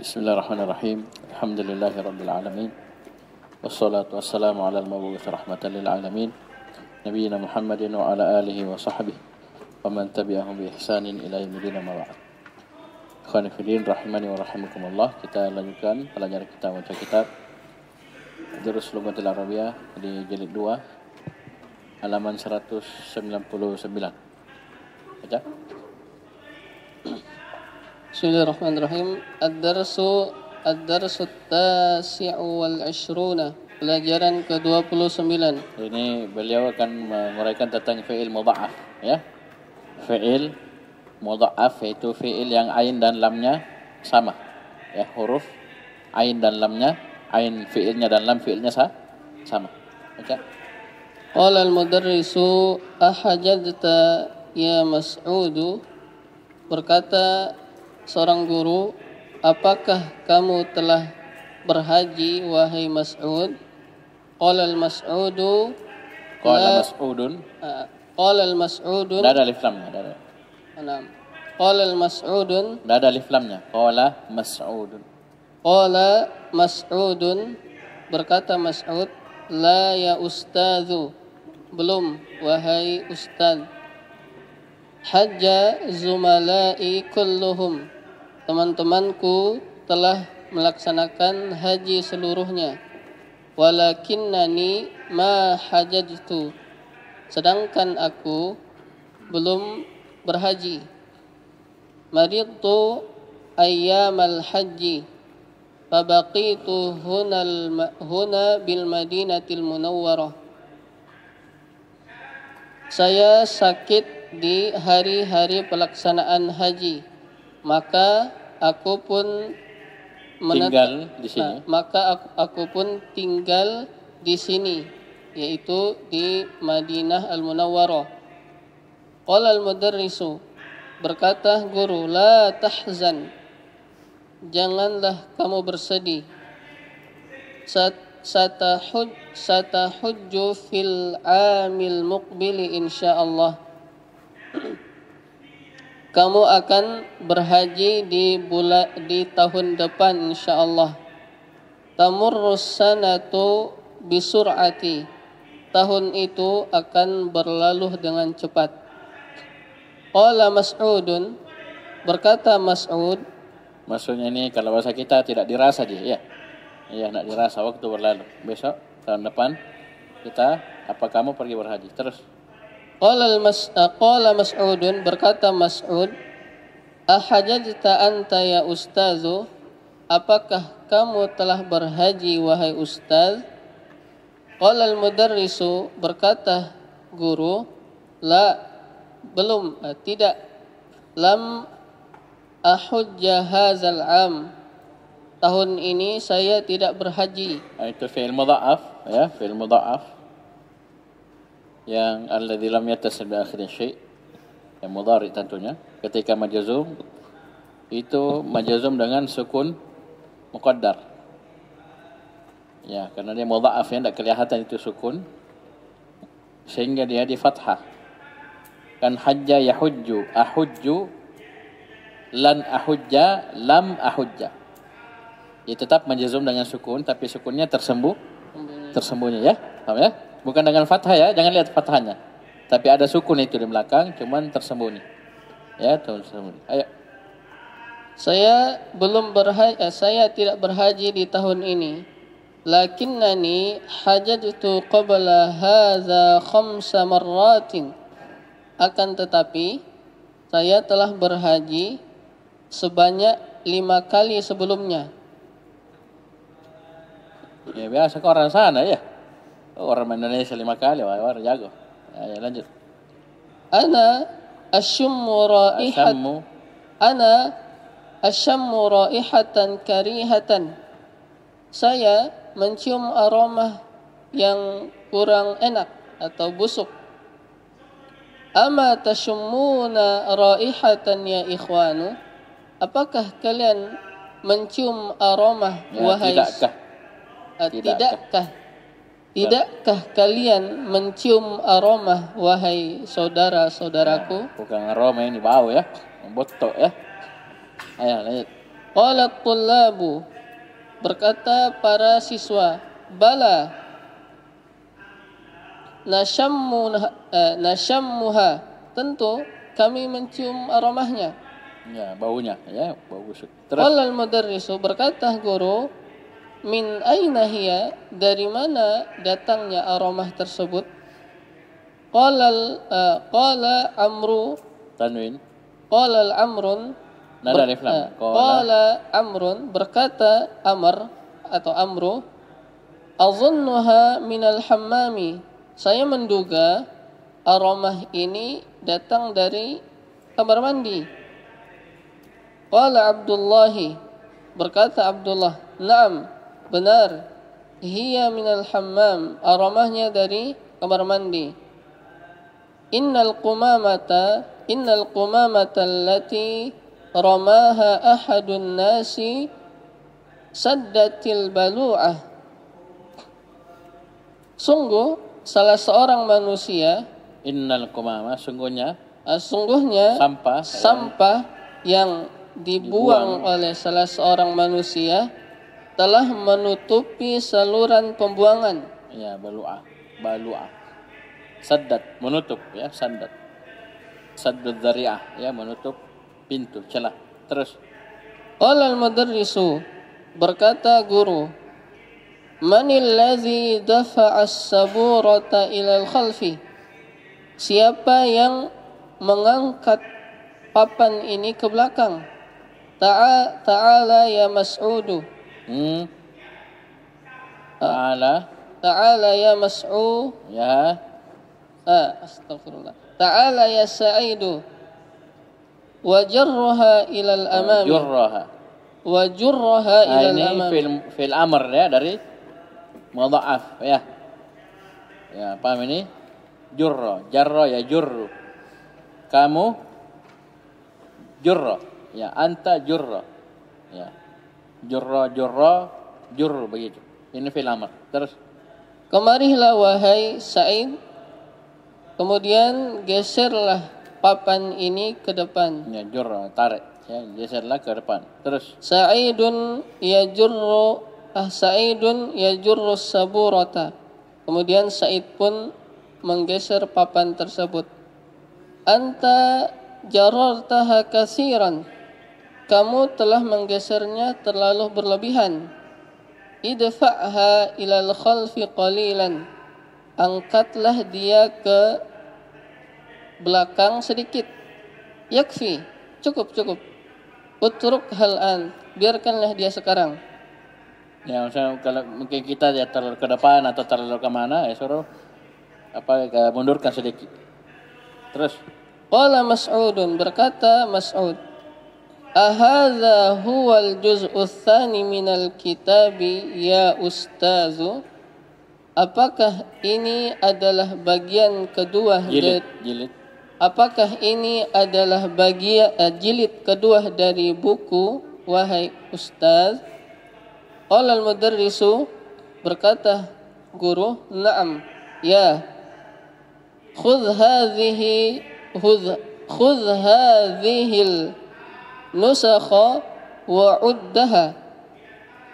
Bismillahirrahmanirrahim. Alhamdulillahirabbil alamin. Wassalatu wassalamu ala al-mab'uts rahmatan lil alamin. Nabiyina Muhammadin wa ala alihi wa sahbihi wa man tabi'ahum bi ihsanin ila yaumil ma ba'd. Ikhwani fillah rahimani wa rahimakumullah. Kita lanjutkan pelajaran kita baca kitab Durus Lughatil Arabiyyah di jilid 2 halaman 199. Baca. Bismillahirrahmanirrahim. Ad-darsu at-tasi'u wal 'ishruna. Pelajaran ke-29. Ini beliau akan menguraikan tentang fi'il mudha'af, ya. Fi'il mudha'af yaitu fi'il yang ain dan lamnya sama. Ya, huruf ain dan lamnya, ain fi'ilnya dan lam fi'ilnya sama. Baca. Qala al-mudarrisu ahajadta ya Mas'udu. Berkata seorang guru, apakah kamu telah berhaji wahai Mas'ud? Qala al-Mas'udu Qala Mas'udun. Qala al-Mas'udun. Tidak ada alif lamnya, tidak ada. Naam. Qala al-Mas'udun. Tidak ada alif lamnya. Qala Mas'udun. Qala Mas'udun. Berkata Mas'ud, la ya ustadzu. Belum wahai ustaz. Hajja zumala'i kulluhum. Teman-temanku telah melaksanakan haji seluruhnya. Walakinnani ma hajajtu. Sedangkan aku belum berhaji. Maridtu ayyamal haji. Fabaqitu huna bil madinatil munawwarah. Saya sakit di hari-hari pelaksanaan haji. Maka aku pun Tinggal di sini. Aku pun tinggal di sini, yaitu di Madinah Al-Munawwarah. Qala al-mudarrisu. Berkata guru, la tahzan. Janganlah kamu bersedih. Satahujju fil amil muqbili insyaallah. Kamu akan berhaji di tahun depan insyaallah. Tamurrus sanatu bisur'ati. Tahun itu akan berlalu dengan cepat. Qala Mas'udun. Berkata Mas'ud. Maksudnya ini kalau bahasa kita tidak dirasa dia, ya. Iya, tidak dirasa waktu berlalu. Besok tahun depan kita kamu pergi berhaji. Terus Qala Mas'udun. Berkata Mas'ud, ahajajta anta ya ustazu. Apakah kamu telah berhaji wahai ustaz? Qala al-mudarrisu. Berkata guru, la, belum, tidak. Lam ahujja hazal am. Tahun ini saya tidak berhaji. Itu fi'il mudha'af, ya, fi'il mudha'af yang alladzi lam yattasil bi akhirin syai', yang mudhari tentunya. Ketika majazum itu majazum dengan sukun muqaddar, ya, karena dia mudha'af ya, tidak kelihatan itu sukun sehingga dia di fathah. Kan hajja yahujju, ahujju, lan ahujja, lam ahujja. Ya, tetap majazum dengan sukun tapi sukunnya tersembunyi, ya, paham ya? Bukan dengan fathah, ya, jangan lihat fathahnya. Tapi ada sukun itu di belakang, cuman tersembunyi. Ya, tersembunyi. Ayo. Saya tidak berhaji di tahun ini. Lakinnani hajajtu qabla hadza 5 marratin. Akan tetapi saya telah berhaji sebanyak 5 kali sebelumnya. Ya, biasa ke orang sana, ya. Orang Indonesia 5 kali, orang jago. Ya, lanjut. Ana asyammu raihatan karihatan. Saya mencium aroma yang kurang enak atau busuk. Ama tasyammuna raihatan ya ikhwanu? Apakah kalian mencium aroma, ya, wahai Tidakkah kalian mencium aroma wahai saudara-saudaraku? Bukan aroma, ini bau, ya. Botok, ya. Ayo lanjut. Qalat tullabu, berkata para siswa, bala, nashammuha, tentu kami mencium aromahnya. Ya, baunya, ya, bau busuk. Terus Qala al-mudarrisu, berkata guru, min aina hiya, dari mana datangnya aromah tersebut? Qala amru, tanwin. qala al-amrun, Nada alif lam. qala amrun, berkata Amr atau Amru, azunnuha minal hammami, saya menduga aromah ini datang dari kamar mandi. Qala Abdullahi, berkata Abdullah, na'am, benar, hiya minal hammam, aromahnya dari kamar mandi. Innal qumamata allati ramaha ahadun nasi saddatil balu'ah. Sungguh salah seorang manusia, Innal qumama, sungguhnya sampah yang dibuang oleh salah seorang manusia telah menutupi saluran pembuangan. Ya, balu'ah. Saddat, menutup, ya, saddat. Saddud dzari'ah, ya, menutup pintu, celah. Terus Qala al-mudarrisu, berkata guru, manil ladzi dafa'a as-saburata ila al-khalfi, siapa yang mengangkat papan ini ke belakang? Ta'ala ya Mas'udu. Ta'ala ya Mas'ud. Ya. Astaghfirullah. Ta'ala ya Sa'idu. Wajarruha ilal amami. Wajurraha ilal amami. Ini fil amr, ya, dari mudha'af, ya. Ya, paham ini? Jarra ya jurru. Kamu jurra. Ya, anta jurra. Ya. Jurru, begitu. Ini fil amr. Terus kemarilah wahai Sa'id, kemudian geserlah papan ini ke depan. ya, jurra, tarik, ya, geserlah ke depan. Terus Sa'idun yajurru saburata. Kemudian Sa'id pun menggeser papan tersebut. Anta jarartaha katsiran, kamu telah menggesernya terlalu berlebihan. Idfa'ha ilal khalfi qalilan, angkatlah dia ke belakang sedikit. Yakfi, cukup. Utruk hal'an, biarkanlah dia sekarang. ya, misalnya kalau mungkin kita ya terlalu ke depan atau terlalu ke mana, ya suruh mundurkan sedikit. Terus Qala Mas'udun, berkata Mas'ud, ahadha huwal juz'u tsani minal kitabi ya ustazu, apakah ini adalah bagian kedua jilid. Apakah ini adalah bagian jilid kedua dari buku, wahai ustaz? Qala al-mudarrisu, berkata guru, na'am, ya. Khudh hadhihil nusakha wa uddaha,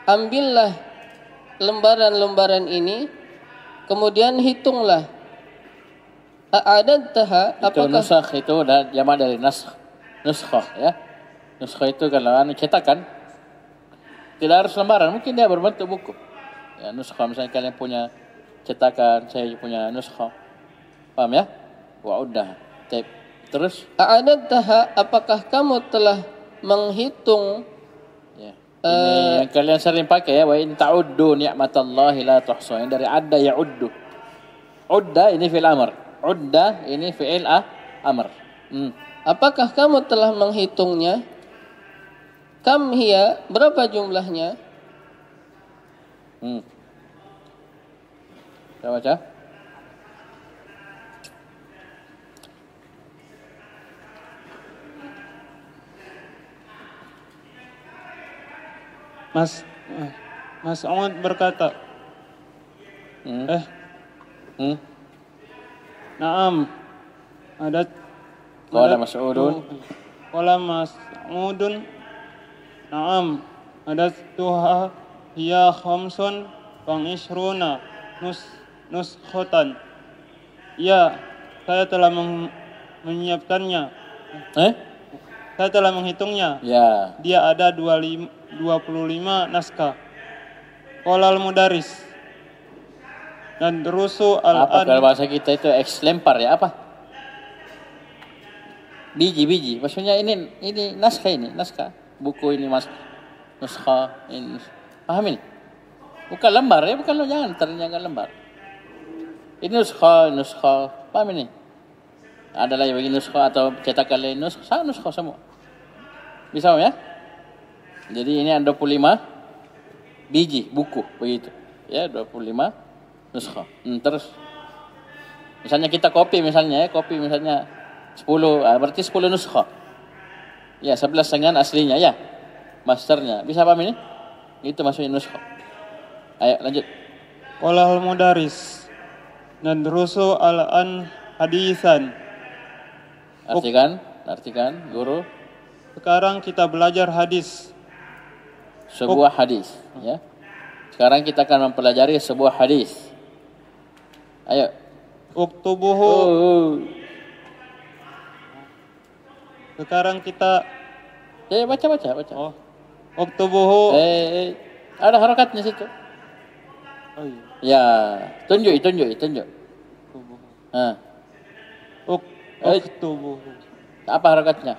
ambillah lembaran-lembaran ini, kemudian hitunglah. A'adadtaha, itu nusakh itu jamak dari nuskhah, ya. Nuskhah itu kalau cetakan, tidak harus lembaran, mungkin dia berbentuk buku. Ya, nuskhah, misalnya kalian punya cetakan, saya punya nuskhah. Paham, ya? Wa'uddah. Terus a'adadtaha, apakah kamu telah menghitung? Ya. Ini yang kalian sering pakai, ya, wa in ta'uddu ni'matallahi la tuhsuha, dari adda ya'uddu. Udda ini fi'il amr. Udda ini fi'il amr. Apakah kamu telah menghitungnya? Kam hiya, berapa jumlahnya? Kita baca. Mas'ud berkata, Naam, ada Qala Mas'udun. Qala Mas'udun, Naam, hadastuha hiya khamsun wa ishruna nuskhotan. Ya, saya telah menyiapkannya. Saya telah menghitungnya. Ya. Dia ada 25 naskah. Qolal mudaris. Dan durusu Apa kalau al-an. bahasa kita itu X lempar ya apa? Biji. Maksudnya ini naskah. Buku ini naskah ini. Paham ini? Bukan lembar ya, jangan ternyata lembar. Ini nuskha. Paham ini? Ada lagi bagi nuskha atau cetakan lain nuskha semua. Bisa ya? Jadi ini ada 25 biji buku begitu. Ya, 25 nuskha. Terus misalnya kita kopi misalnya 10, berarti 10 nuskha. Ya, 11 dengan aslinya ya. Masternya. Bisa paham ini? Itu maksudnya nuskha. Ayo lanjut. Qolal mudaris. Dan durusu al-an hadisan. Artikan guru. Sekarang kita belajar hadis. Sebuah hadis, ya. Sekarang kita akan mempelajari sebuah hadis. Ayo. Uktubuhu. Sekarang kita Baca. Oh. Uktubuhu. Ada harokatnya situ. Oh iya. Ya, tunjuk. Uktubuhu. Uktubuhu. Apa harokatnya?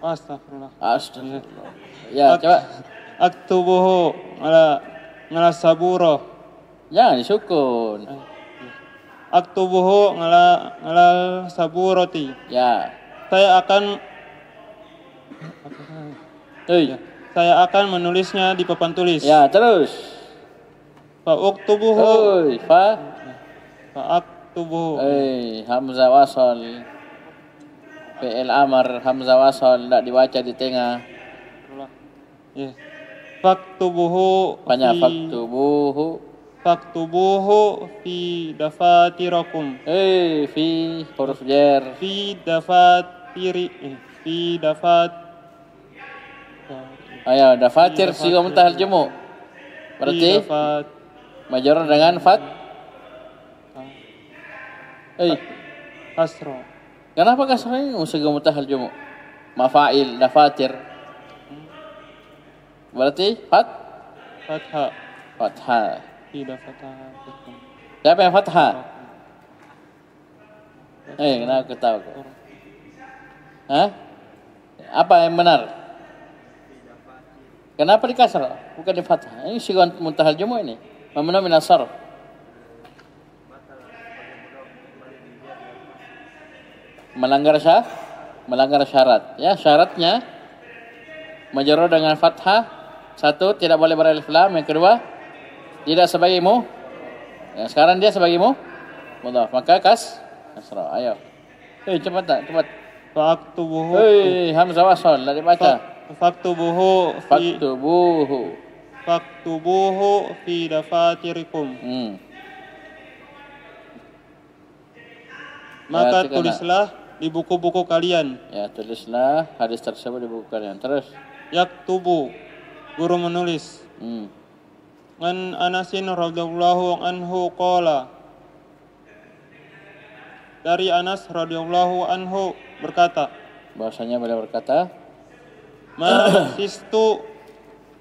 Astagfirullah. Ya, coba. Aktubuhu ngala saburo. Jangan disukun. Aktubuhu ngala saburoti. Ya. Saya akan menulisnya di papan tulis. Ya, terus. Fa uktubuhu. Fa aktubuhu. Hamzah wasal. Fi'il amar hamzah wasal tidak dibaca di tengah. Ya. Faktubuhu. Faktubuhu fi dafatirakum. Fi huruf jar. Fi dafat. Ayo, dafatir siwa muntahal jumu. Berarti majrur dengan fat. Kasro. Kenapa kasrah ini siwa muntahal jumu? Mafa'il dafatir. Berarti fathah. Tidak fathah. Siapa yang fathah? Kenapa ketawa kok? Apa yang benar? Kenapa di kasrah? Bukan di fathah. Ini sigon muntahal jumu ini. Mamnu min as-sarf. Melanggar syarat. Ya, syaratnya majrur dengan fathah. Satu, tidak boleh beralif lam. Yang kedua, tidak sebagai mu. Ya, sekarang dia sebagai mu. Mudhaf. Maka kasrah. Ayo. Cepat. Faktubuhu. Hamzah wasal. Tidak dibaca. Faktubuhu fi dafatirikum. Maka tulislah di buku-buku kalian. Ya, tulislah hadis tersebut di buku kalian. Terus. Yaktubu. Guru menulis. An Anasin radhiyallahu anhu qala. Dari Anas radhiyallahu anhu berkata. Bahasanya beliau berkata. Ma sistu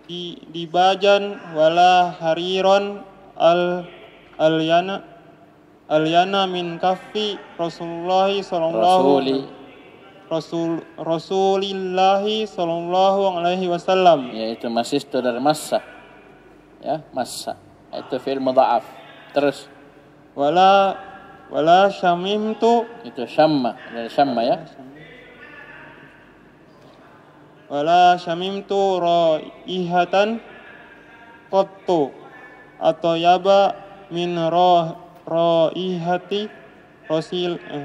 di bajan wala hariron alyana min kaffi Rasulillahi sallallahu alaihi wasallam. Yaitu masistu dari massa. Ya, massa. Itu fi'il mudha'af. Terus. Wala syamimtu. Itu syamma. Dari syamma ya. Wala syamimtu raihatan qattu atau yaba min raihati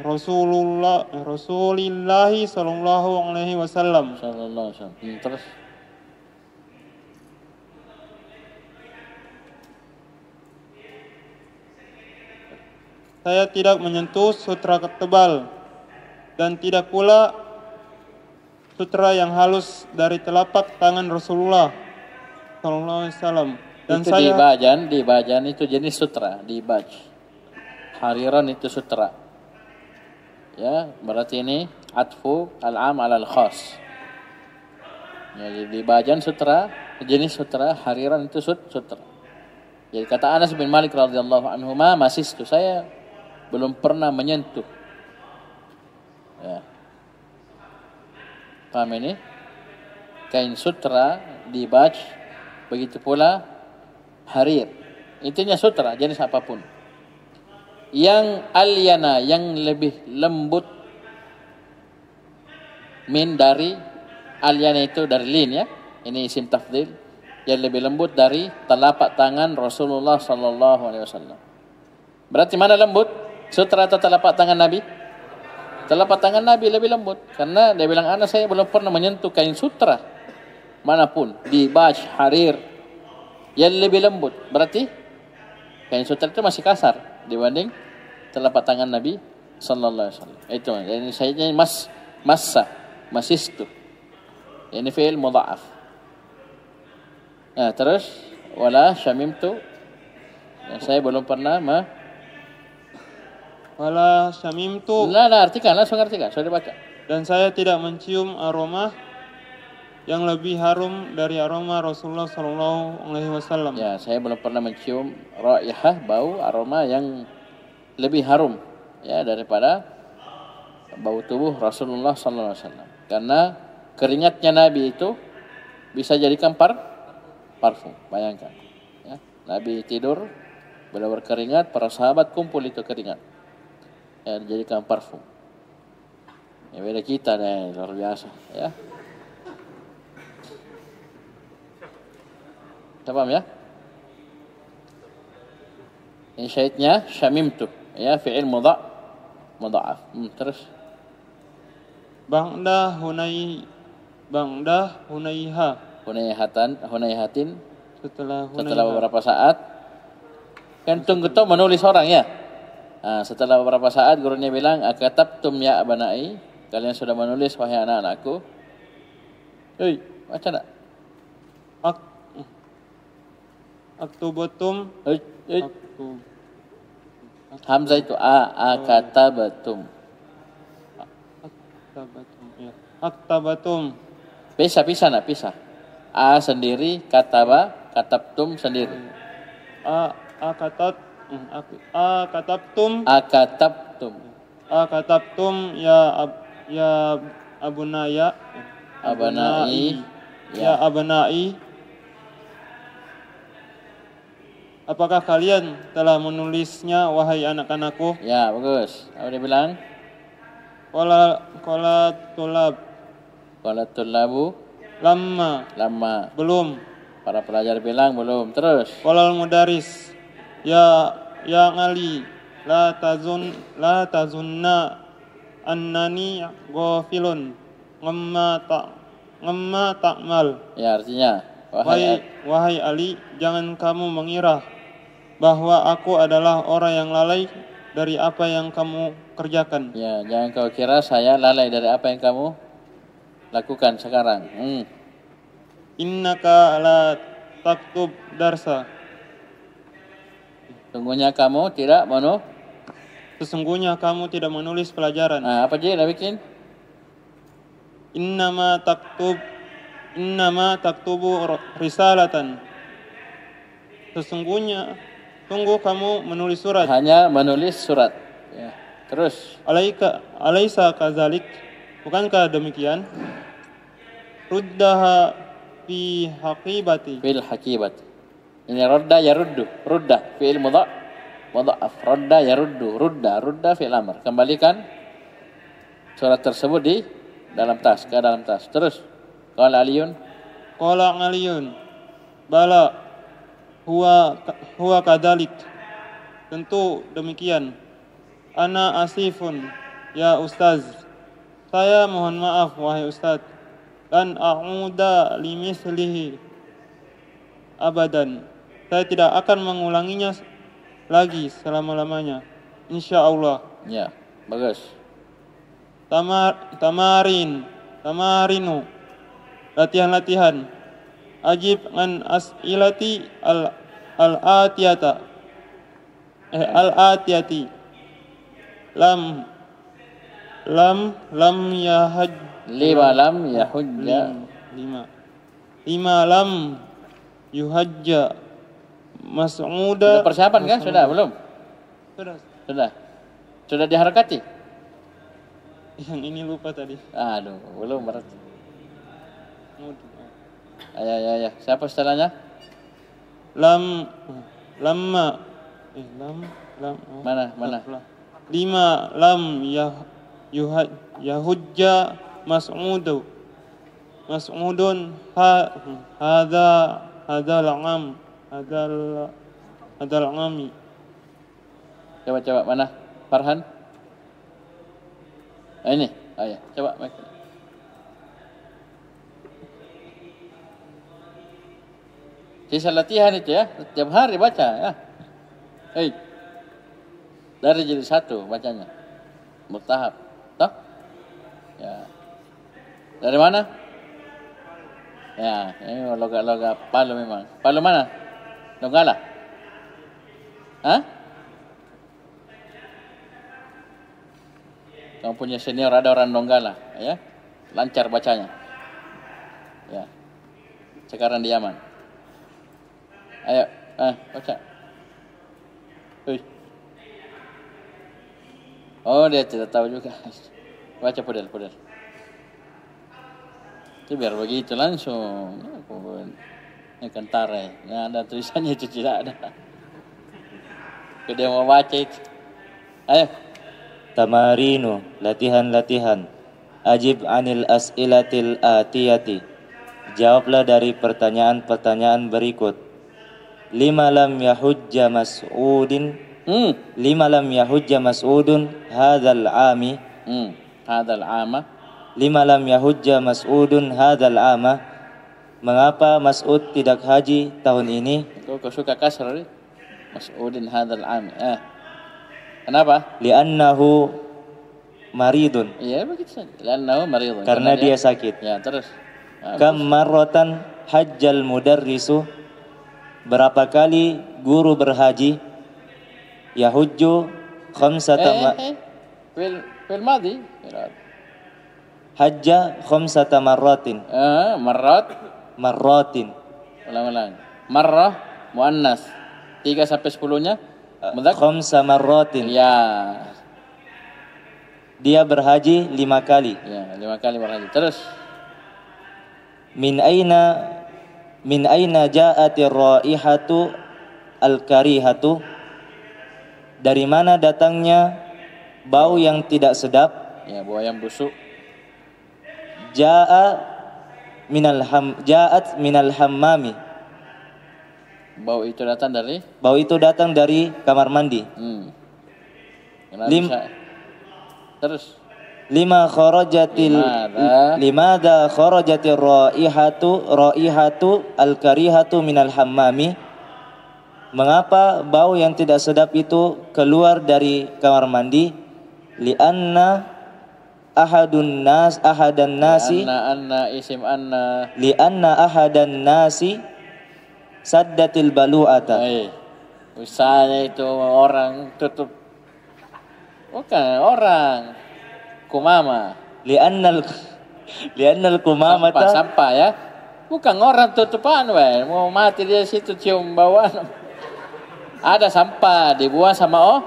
Rasulillahi sallallahu alaihi wasallam. Terus. Saya tidak menyentuh sutra tebal dan tidak pula sutra yang halus dari telapak tangan Rasulullah Sallallahu Alaihi Wasallam. Dan itu saya dibajan itu jenis sutra, dibaj. Hariran itu sutra. Ya, berarti ini atfu al-am ala al-khas. Ya, dibajan sutra, jenis sutra, hariran itu sutra. Jadi kata Anas bin Malik radhiyallahu anhu, masistu, saya belum pernah menyentuh. Ya. Paham ini? Kain sutra dibaj, begitu pula harir. Intinya sutra jenis apapun. Yang alyana, yang lebih lembut min dari alyana itu dari lin ya. Ini isim tafdhil, yang lebih lembut dari telapak tangan Rasulullah sallallahu alaihi wasallam. Berarti mana lembut? Sutra atau telapak tangan Nabi? Telapak tangan Nabi lebih lembut. Karena dia bilang, anak saya belum pernah menyentuh kain sutra manapun. Di baj, harir, yang lebih lembut. Berarti kain sutra itu masih kasar dibanding telapak tangan Nabi sallallahu alaihi wasallam. Itu. Jadi saya masistu. Ini fi'il mudha'af. Nah, terus wala syamimtu. Nah, saya belum pernah wala syamimtu. Langsung artikan, sudah dibaca. Dan saya tidak mencium aroma yang lebih harum dari aroma Rasulullah Sallallahu Alaihi Wasallam. Ya, saya belum pernah mencium raihah, bau, aroma yang lebih harum ya daripada bau tubuh Rasulullah Sallallahu Alaihi Wasallam. Karena keringatnya Nabi itu bisa jadikan parfum. Bayangkan, ya. Nabi tidur, beliau berkeringat, para sahabat kumpul itu keringat, ya, dijadikan parfum. Ya, beda kita deh, luar biasa, ya. Paham ya? Ini syaitnya syamimtu, ya, fi'il mudha'af. Terus Bangda hunayhatin setelah beberapa saat. Kan tunggu tuh menulis orang ya. Nah, setelah beberapa saat gurunya bilang, akatabtum ya abanai, kalian sudah menulis wahai anak-anakku. Hei, baca nak. Aktubatum. Hamzah itu akatabatum. Aktabatum. Pisah nak, pisah. A sendiri, katabtum sendiri. Akatabtum. Ya abunaya. Abanai. Ya abanai. Apakah kalian telah menulisnya wahai anak-anakku? Ya, bagus. Apa dia bilang? Qala tulabu. Lama. Belum. Para pelajar bilang belum. Terus. Qala mudaris. Ya Ali, la tazunna annani ghafilun ngamma ta'mal. Ya, artinya wahai Ali, jangan kamu mengira bahwa aku adalah orang yang lalai dari apa yang kamu kerjakan. Ya, jangan kau kira saya lalai dari apa yang kamu lakukan sekarang. Innaka la taktub darsa. Sesungguhnya kamu tidak menulis pelajaran. Nah, apa dia dah bikin? Innama taktubu risalatan. Sesungguhnya kamu menulis surat. Hanya menulis surat. Ya. Terus. Alaisa kazalik. Bukankah demikian? Ruddaha fi haqibati. Fil haqibati. Ini radda yaruddu. Rudda fi'il mudha'af. Radda yaruddu. Rudda fi'il amr. Kembalikan surat tersebut di dalam tas, ke dalam tas. Terus. Qala Aliyun. Bala huwa kadalik. Tentu demikian. Ana asifun ya ustaz. Saya mohon maaf wahai ustaz. Dan a'uda limislihi abadan. Saya tidak akan mengulanginya lagi selama-lamanya. Insyaallah. Ya, bagus. Tamarin tamarinu. Latihan-latihan. Ajib an as'ilati al-atiyata. Al-atiyati. Lam yahaj. Lima lam yahujja. Lima lam yuhajja mas'uda. Sudah persiapan kan? Sudah belum? Sudah. Sudah diharakati? Yang ini lupa tadi. Aduh, belum berarti. Ya. Siapa setelahnya? Lam. Mana? Lima lam yahujja mas'udun hadal ngami. Coba mana? Farhan? Ini. Ya. Coba mic. Sisa latihan itu ya, setiap hari baca ya. Dari jadi satu bacanya. Bertahap. Toh? Ya. Dari mana? Ya, ini logat Palu memang. Palu mana? Donggala? Hah? Kamu punya senior ada orang Donggala, ya? Lancar bacanya. Ya. Sekarang di Yaman. Ayo, baca. Oh, dia tidak tahu juga. Baca pudel. Itu biar begitu langsung. Ini kentare. Nah, ada tulisannya itu tidak ada. Dia mau baca itu. Ayo. Tamarinu, latihan-latihan. Ajib anil as'ilatil atiyati. Jawablah dari pertanyaan-pertanyaan berikut. Lima lam yahujja mas'udin. Lima lam yahujja mas'udun hadzal ami. Hadzal ama. Lima lam yahujja mas'udun hadzal ama. Mengapa Mas'ud tidak haji tahun ini? Kau suka kasar ni? Mas'udin hadzal ami. Kenapa? Li'annahu maridun. Iya begitu saja. Li'annahu maridun. Karena dia sakit. Ya, terus. Kam marratan hajjal mudarrisu. Berapa kali guru berhaji? Yahujju khamsata fil madhi. Hajja khamsata marratin. Marratin. Ulang. Marrah muannas. 3 sampai 10-nya khamsa marratin. Ya. Dia berhaji 5 kali. Ya, 5 kali berhaji. Terus. Min aina ja'atir raihatu al-karihatu. Dari mana datangnya bau yang tidak sedap? Ya, bau yang busuk. Ja'at minal hammami. Bau itu datang dari? Bau itu datang dari kamar mandi. Terus. Limada kharajatir raihatu al-karihatu minal hammami. Mengapa bau yang tidak sedap itu keluar dari kamar mandi? Li'anna ahadan nasi saddatil balu'ata. Misalnya itu orang tutup. Bukan orang kumama. Li'annal kumamata sampah ya. Bukan orang tutupan mau mati dia situ cium bauan. Ada sampah dibuang sama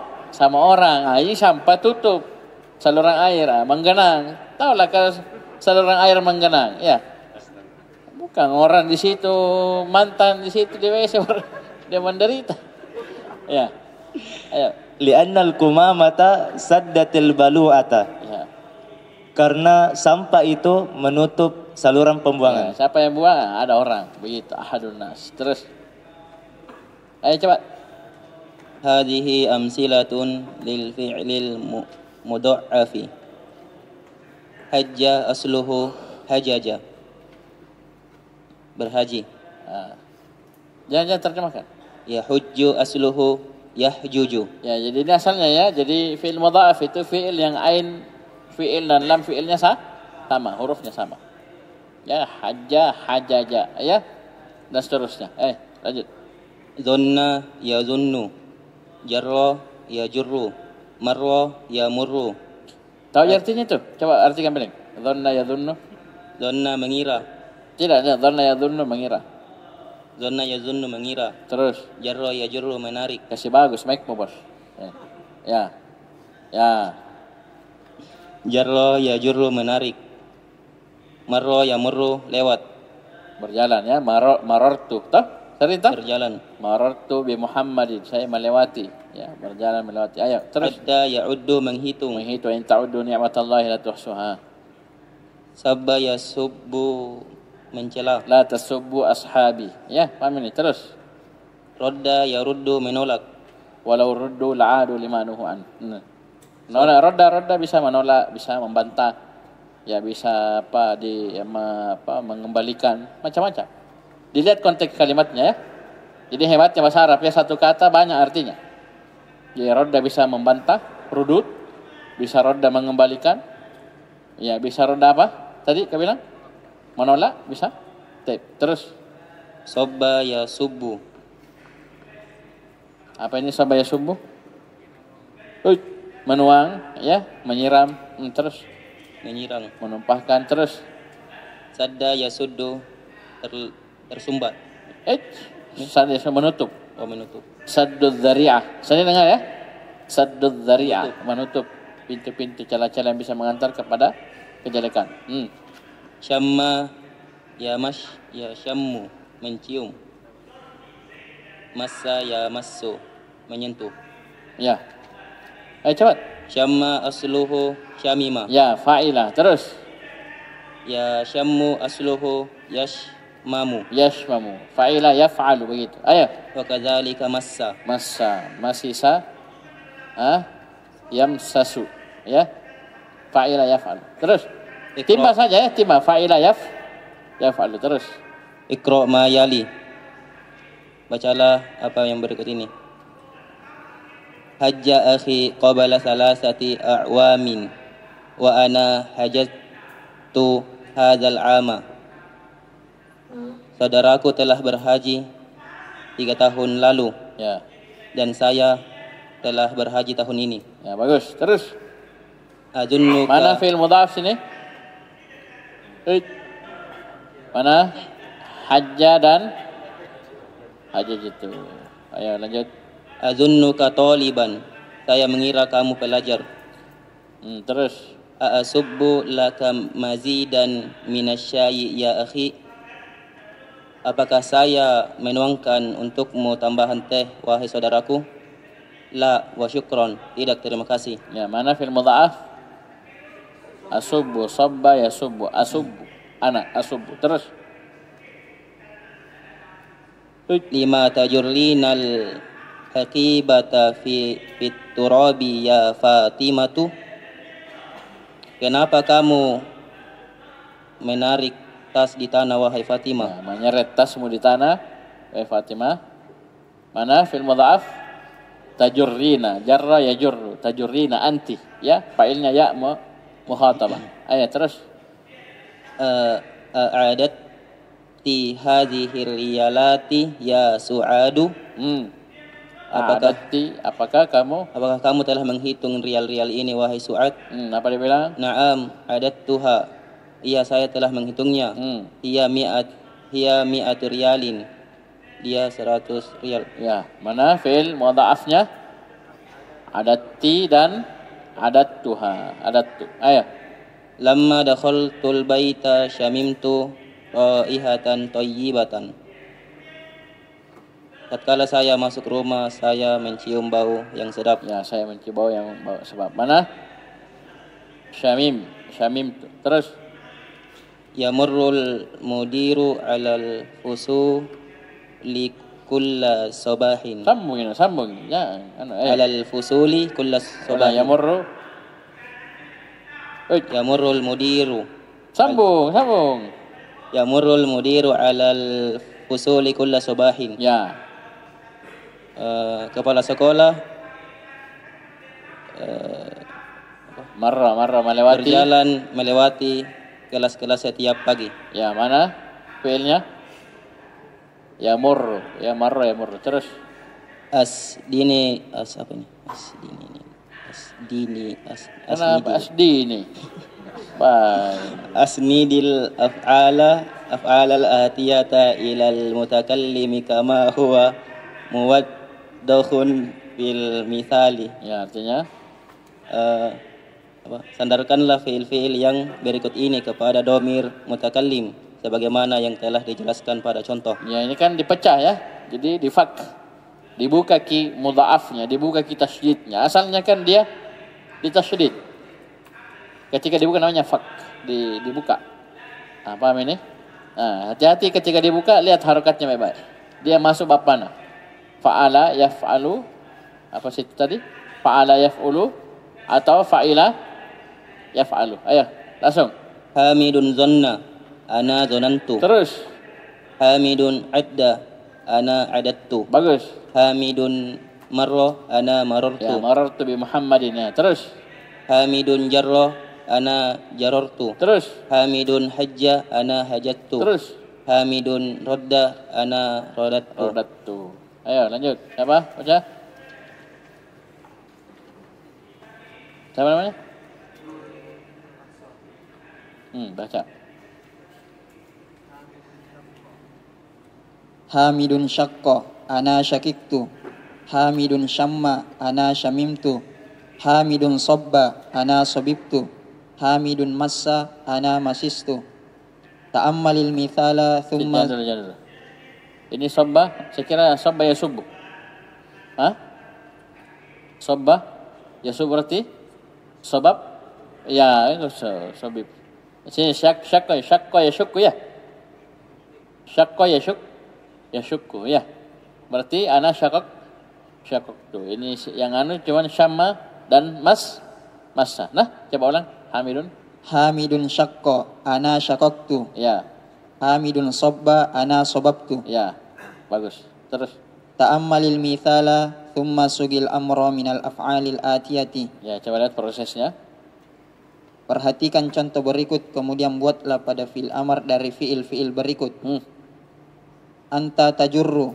orang. Ini sampah tutup saluran air menggenang. Tahulah kalau saluran air menggenang, ya. Bukan orang di situ mantan di situ di WC dia menderita. Ya. Ayo. Li'annal kumamata saddatil balu'ata. Ya. Karena sampah itu menutup saluran pembuangan. Ya, siapa yang buang? Ada orang. Begitu ahadun nas. Terus. Ayo cepat. Hadhihi amsilatun lil fi'lil mudha'afi. Hajja asluhu hajaja. Berhaji. Jangan terjemahkan. Yahujju asluhu yahjuju. Ya, jadi ini asalnya ya. Jadi fi'il mudha'af itu fi'il yang ain fi'il dan lam fi'ilnya sama, hurufnya sama. Ya, hajja, hajaja, ya, dan seterusnya. Lanjut. Dhanna yazunnu, jarra yajurru, marra yamurru. Tahu artinya itu? Coba artikan balik. Dhanna yadhunnu. Dhanna mengira, Tidak, dhanna yadhunnu mengira. dhanna yazunnu mengira, Terus, jarra yajurru menarik, kasih bagus mic-mu, Bos. Ya. Ya. jarra yajurru menarik, marra yamurru lewat, Berjalan ya, marartu. Tahu? Sering tahu? berjalan. Marartu bi Muhammadin, saya melewati. Ya, berjalan melewati. Ayo, terus. Adda ya'uddu menghitung, Menghitung in ta'uddu ni'matallahi la tuhsuha. sabba yasubbu mencela, La tasubbu ashabi. Ya, paham ini. Terus. radda yaruddu menolak, Walau ruddu la'adu lima nuhu an. Menolak, rodda bisa menolak, bisa membantah. Ya, bisa mengembalikan, macam-macam. Dilihat konteks kalimatnya ya. Jadi hebatnya bahasa Arab ya, satu kata banyak artinya. Ya, rodda bisa membantah, rudud, bisa rodda mengembalikan. Ya, bisa rodda apa? Tadi kau bilang? Menolak, bisa. Terus, sabba yasubbu, apa ini sabaya subuh? Menuang, ya, menyiram, terus menyirang, menumpahkan, terus sadda yasuddu, tersumbat, sadda menutup. menutup, Saddud dzari'ah. Saya dengar ya? Saddud dzari'ah, menutup pintu-pintu celah-celah yang bisa mengantar kepada kejelekan. syamma ya syammu, mencium, massa ya massu, menyentuh, Ya. Ayo cepat. syamma asluhu syamima, Ya, fa'ilah. Terus ya syammu asluhu yashmamu, yashmamu. Fa'ilah yaf'alu, begitu. Ayo. wa kadzalika massa, Massa, masisa, yamsasu, ya. Fa'ilah yaf'alu. Terus timba saja ya, timba fa'ilah yaf'alu. Terus ikra ma yali, bacalah apa yang berikut ini. Hajja akhi qabala salasati a'wamin wa ana hajjatu hadzal ama. Saudaraku telah berhaji 3 tahun lalu ya. dan saya telah berhaji tahun ini. Ya, bagus. Terus Azunnuka, mana fi'il mudhaf sini? Mana? Hajja dan hajjaj itu. Ayo lanjut. azunnuka taliban, saya mengira kamu pelajar. Terus A'asubbu laka mazidan minasyayi ya akhi, apakah saya menuangkan untukmu tambahan teh wahai saudaraku? La wa syukron, tidak, terima kasih. ya, mana fi'il mudhaf? Asubbu, sabba yasubbu, asubbu. Ana asubbu. Terus Lima tajurlinal haqibata fi turabi ya Fatimatu, kenapa kamu menarik tas di tanah wahai Fatimah? menyeret tasmu di tanah, Fatimah. Mana fi'il mudhaf? Tajurrina, jarra yajurru, tajurrina anti, ya, fa'ilnya ya mukhatabah. Ayo terus. A'adati hadhihi riyalati ya Su'adu, Apakah kamu telah menghitung rial-rial ini wahai Su'ad? apa dia bilang? Na'am adattuha, iya saya telah menghitungnya. Hiya mi'at riyalin, dia 100 rial. Ya, mana fi'il mudha'afnya? Adatti dan adattuha. Adattu. Ayo. Lamma dakhaltul baita syamimtu raihatan thayyibatan, tatkala saya masuk rumah saya mencium bau yang sedap. Ya, saya mencium bau yang bau sebab. Mana? Syamim. Terus Yamurrul mudiru alal fusuli kulla sabahin. sambung. Ya, Alal fusuli kulla Sudah sabahin. Yamurrul mudiru. Sambung. Yamurrul mudiru alal fusuli kulla sabahin. Ya. Kepala sekolah Marra melewati. berjalan melewati kelas-kelas setiap pagi. Ya, mana fiilnya? Yamur, yamar, yamur. Terus Asdini apa ini? kenapa asdini? Baik. Asnidil af'ala al-atiyata ilal mutakallimi kama huwa muwaddakhun fil mithali. Ya, artinya sandarkanlah fiil-fiil yang berikut ini kepada domir mutakallim sebagaimana yang telah dijelaskan pada contoh. ya ini kan dipecah ya. Jadi dibuka ki mudhaafnya, dibuka ki tasydidnya. Asalnya kan dia ditasydid. Ketika dibuka namanya fak, dibuka. Nah, paham ini? Nah, hati-hati ketika dibuka, lihat harokatnya baik-baik. Dia masuk bab mana? Fa'ala yaf'alu, apa sih itu tadi? Fa'ala yaf'ulu atau fa'ila yaf'alu. Ayo, langsung. Hamidun zanna ana zonantu. Terus. Hamidun adda ana adattu. Bagus. Hamidun marra ana marartu. Ya, marartu bi Muhammadin. Ya, terus. Hamidun jarra ana jarartu. Terus. Hamidun hajja ana hajattu. Terus. Hamidun radda ana radattu. Rodatu. Ayo, lanjut. Siapa? Baca. Siapa namanya? Baca. Hamidun syaqqa ana syakiktu. Hamidun syamma ana syamimtu. Hamidun sabba ana sabibtu. Hamidun massa ana masistu. Ta'ammalil mithala thumma. Jangan dulu. Ini sabba, saya kira sabba ya subuh. Hah? Sabba ya subuh berarti sabab ya itu sabib. Sini syakka ya syukku ya. Syakka ya syukku ya. Berarti ana syakak tu. Ini yang anu cuman syamma dan massa. Nah, coba ulang. Hamidun syaqqa ana syaqaqtu. Ya. Hamidun sabba ana sababtu. Ya. Bagus. Terus. Ta'ammalil mithala thumma sugil amra minal af'alil atiyati. Ya, coba lihat prosesnya. Perhatikan contoh berikut, kemudian buatlah pada fi'il amar dari fi'il-fi'il berikut. Anta tajurru,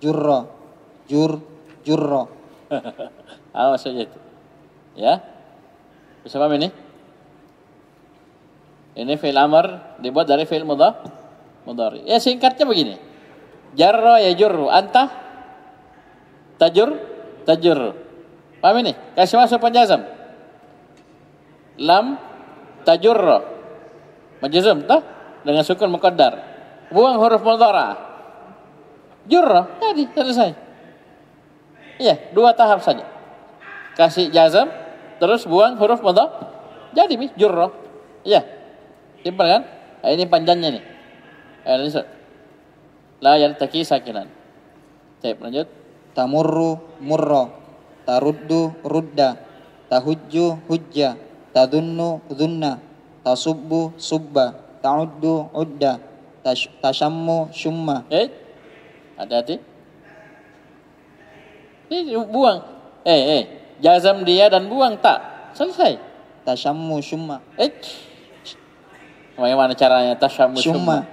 jurra, jurra. Awas saja itu. Ya. Bisa paham ini? Ini fi'il amar dibuat dari fi'il mudhari. Ya, singkatnya begini. Jarra ya jurru, anta tajur. Paham ini? Kasih masuk penjazam. Lam tajurra. Majzum toh dengan sukun muqaddar. Buang huruf mudhara. Jurra tadi selesai. Iya, 2 tahap saja. Kasih jazam terus buang huruf mudhara. Jadi jurra. Iya. Simpel kan? Nah, ini panjangnya nih. Lanjut. La yartaki sakinan. Baik, lanjut. Tamurru murra. Taruddu rudda. Tahujju hujja. Tadunnu dhunna. Tasubbu subba. Ta'uddu udda. Tashammu shumma. Hati-hati. Ini buang. Jazam dia dan buang tak. Selesai. Tashammu shumma. Bagaimana caranya tashammu shumma?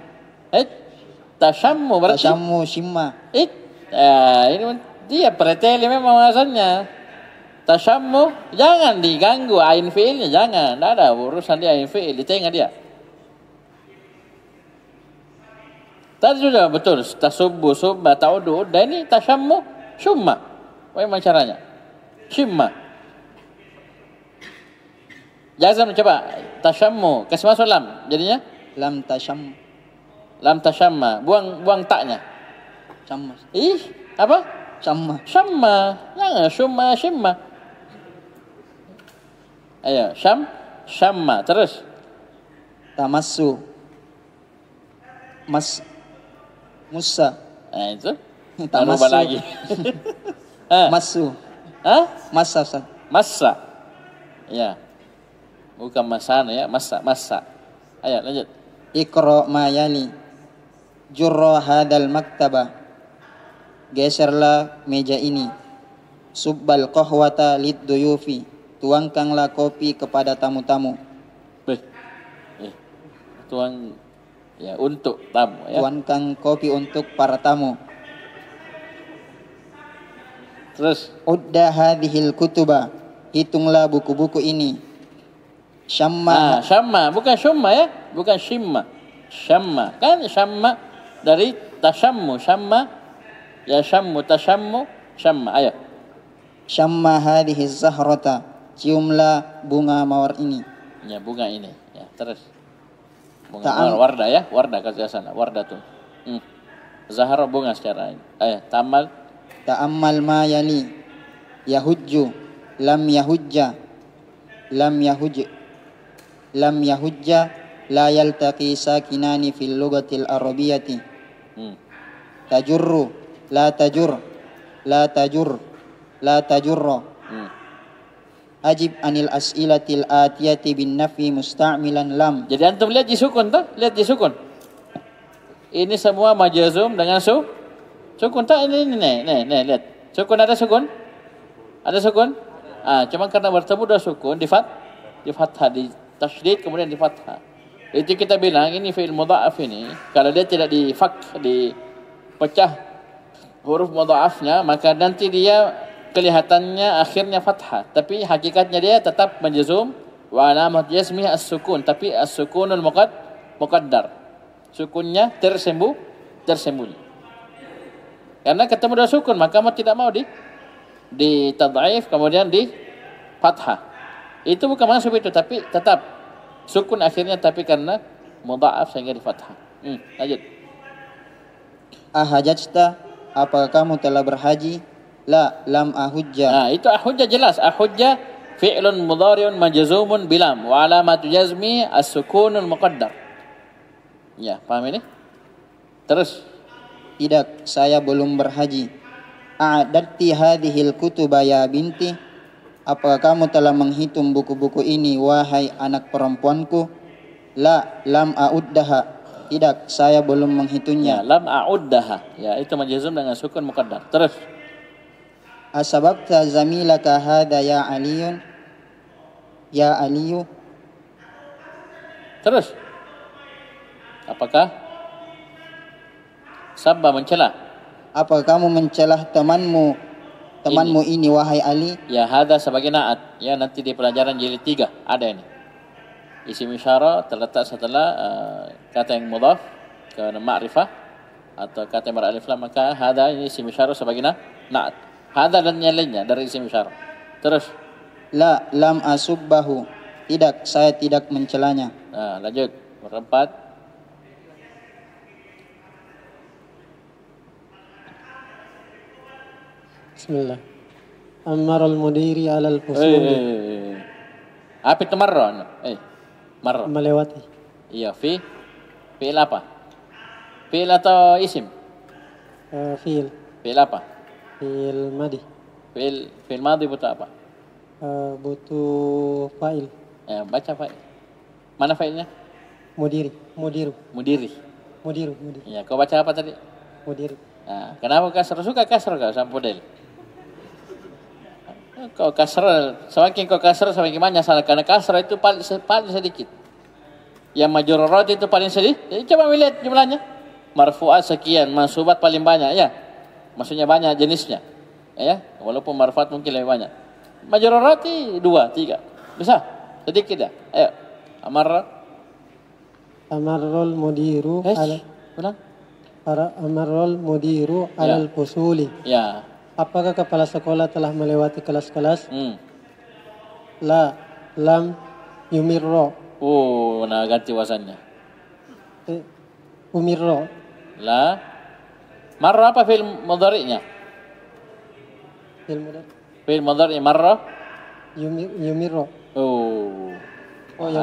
Tashammu berarti. Tashammu shimma. Ini dia preteli memang asalnya. Tashammu jangan diganggu ain fiilnya, jangan. Tidak ada urusan dia ain fiil, di tengah dia. Tadi sudah betul. Tasubbu subba ta'udu udda, ini tashammu shumma. Bagaimana caranya? Shimma. Jazam coba. Tashammu kasih masuk lam. Jadinya Lam tasham. lam tashamma. Buang taknya. Shamma. Apa? Shamma. Syamma. Jangan syumma, syimma. Ayo, syamma. Terus. Tamassu. Musa. Nah, itu. Tamassu. Tambah lagi. Masu. Masa. Massa. Ya. Bukan masana ya, massa. Ayo, lanjut. Iqra ma yali. Jurra hadal maktaba. Geserlah meja ini. Subbal qahwata lid duyufi. tuangkanlah kopi kepada tamu-tamu. Beh. Tuang ya untuk tamu ya. Tuangkan kopi untuk para tamu. Terus Udda hadhil kutuba, hitunglah buku-buku ini. Syamma, syamma bukan syumma ya, bukan shimma. Syamma kan syamma dari tasyammu, syamma ya syammu tasyammu syamma. Ayo. syamma hadhihi zahrata, ciumlah bunga mawar ini. Ya bunga ini ya. Terus bunga Ta'am- mawar, warda ya, warda ke sana, warda tuh. Zahra bunga secara ini. Ayo tamal. Ta'ammal ma yali, yahujju, lam yahujja, lam yahujja, la yaltaqi sakinani fil lugatil arabiyyati. Tajurru, la tajur, la tajur, la tajurra. Ajib anil as'ilatil atiyati bin nafi musta'milan lam. Jadi antum lihat di sukun tuh, lihat di sukun. Ini semua majazum dengan sukun tak ini nih lihat. Sukun ada sukun? Ada sukun? Cuma karena bertemu dengan sukun di fathah, di tasydid kemudian di fathah. Itu kita bilang ini fi'il mudha'af ini kalau dia tidak dipecah huruf mudha'afnya maka nanti dia kelihatannya akhirnya fathah, tapi hakikatnya dia tetap majzum wa alamat jazmih as-sukun, tapi as-sukunul muqaddar. Sukunnya tersembunyi. Karena ketemu dengan sukun maka mau tidak mau di tad'if kemudian di fathah. Itu bukan maksud itu, tapi tetap sukun akhirnya tapi karena mudha'af sehingga di fathah. Lanjut. Ahajajta, apakah kamu telah berhaji? La, lam ahujja. Itu ahujja jelas. Ahujja fi'lun mudhari'un majzumun bilam wa alamatu jazmi as-sukunul muqaddar. Ya, paham ini? Terus. Tidak, saya belum berhaji. A'dadti hadhil kutuba ya binti, apakah kamu telah menghitung buku-buku ini wahai anak perempuanku? La, lam a'uddaha. Tidak, saya belum menghitungnya. Ya, lam a'uddaha. Ya, itu majzum dengan sukun muqaddar. Terus. Asababta zamilaka hadha ya Aliyun? Ya Aliyu. Terus. Apakah sabba mencela? Apakah kamu mencelah temanmu ini wahai Ali? Ya, hadha sebagai na'at. Ya, nanti di pelajaran jilid 3 ada ini. Isim isyarah terletak setelah kata yang mudhaf ke ma'rifah atau kata yang beralif lam, maka hadha ini isim isyarah sebagai na'at. Hadha dan yang lainnya dari isim isyarah. Terus. La, lam asubbahu. Tidak, saya tidak mencelanya. Lanjut. Berempat. Bismillah. Ammarul mudiri alal fusuli. Apa itu marra? Marra. Melewati. Iya, fi'il apa? Fi'il atau isim? Fiil. Fi'il apa? Fiil madi. Fi'il madhi butuh apa? Butuh fa'il. Baca fa'il. Mana fa'ilnya? Mudiru. Mudiri. Ya, kau baca apa tadi? Mudiru. Kenapa kasar? Suka kasar kau sama model? Kau kasar, semakin kau kasar semakin banyak salah. Karena kasar itu paling sedikit. Yang majrurat itu paling sedikit. Jadi coba lihat jumlahnya. Marfu'at sekian, mansubat paling banyak ya. Maksudnya banyak jenisnya. Ya, walaupun marfu'at mungkin lebih banyak. Majrurat 2, 3. Bisa? Sedikit ya. Ayo. Amarrul mudiru ulang. Amarrul mudiru alal fusuli. Ya. Apakah kepala sekolah telah melewati kelas-kelas? La, lam yumirro. Nah ganti wasannya. Umirro. La. Marra apa fi'il mudhari'nya? Fi'il mudhari' marra? Yumirro.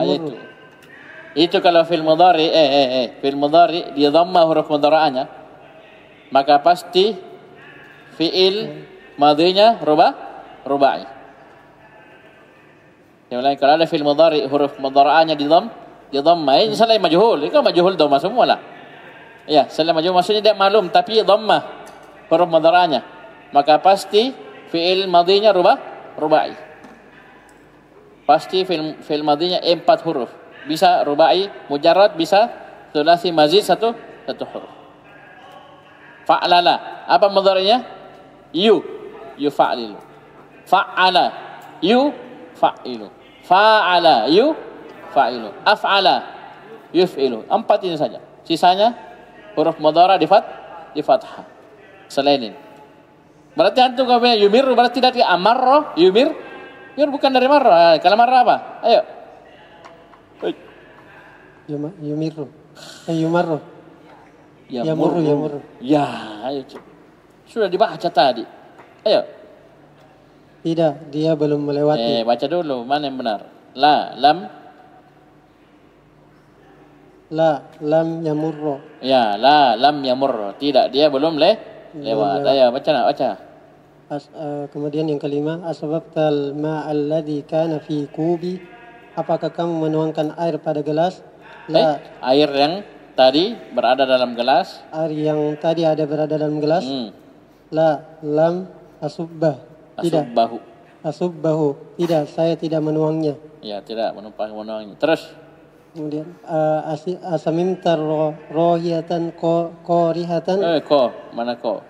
Itu. Itu kalau fi'il mudhari' fi'il mudhari' di dhamma huruf mudhara'anya, maka pasti fi'il madhinya rubai. Yang lain kalau ada fi'il mudhari' huruf mudhara'anya di dhamma, ini salah majhul. Itu majhul dhamma semua lah. Ya, salah majhul maksudnya dia malum tapi dhamma huruf mudhara'anya. Maka pasti fi'il madhinya rubai. pasti fi'il madinya 4 huruf. Bisa rubai mujarrad, bisa tsulasi mazid satu huruf. Fa'lala, apa mudhari'nya? Yufa'lilu. Fa'ala, yufa'ilu. Fa'ala, yufa'ilu. Af'ala, yuf'ilu. 4 ini saja. Sisanya huruf mudhari' di fathah. Selain ini. Berarti antum kalau yumir berarti dari amarro, yumir bukan dari marro. Kalau marro apa? Ayo. Yumirru. Yumarru. Yamurru. Yamurru. Ya, ayo. Sudah dibaca tadi. Ayo. Tidak, dia belum melewati. Baca dulu, mana yang benar? La, lam yamurru. Ya, la lam yamurru. Tidak, dia belum lewat. Ayo, baca. Kemudian yang kelima, asbabtal ma'alladzi kana fi kubi. Apakah kamu menuangkan air pada gelas? La. Air yang tadi berada dalam gelas. Air yang tadi ada berada dalam gelas. La, lam asubbah. Tidak. Asubbahu. Tidak, saya tidak menuangnya. Ya, tidak menuangnya. Terus. Kemudian asamimtar rohiyatan korihatan. Mana ko?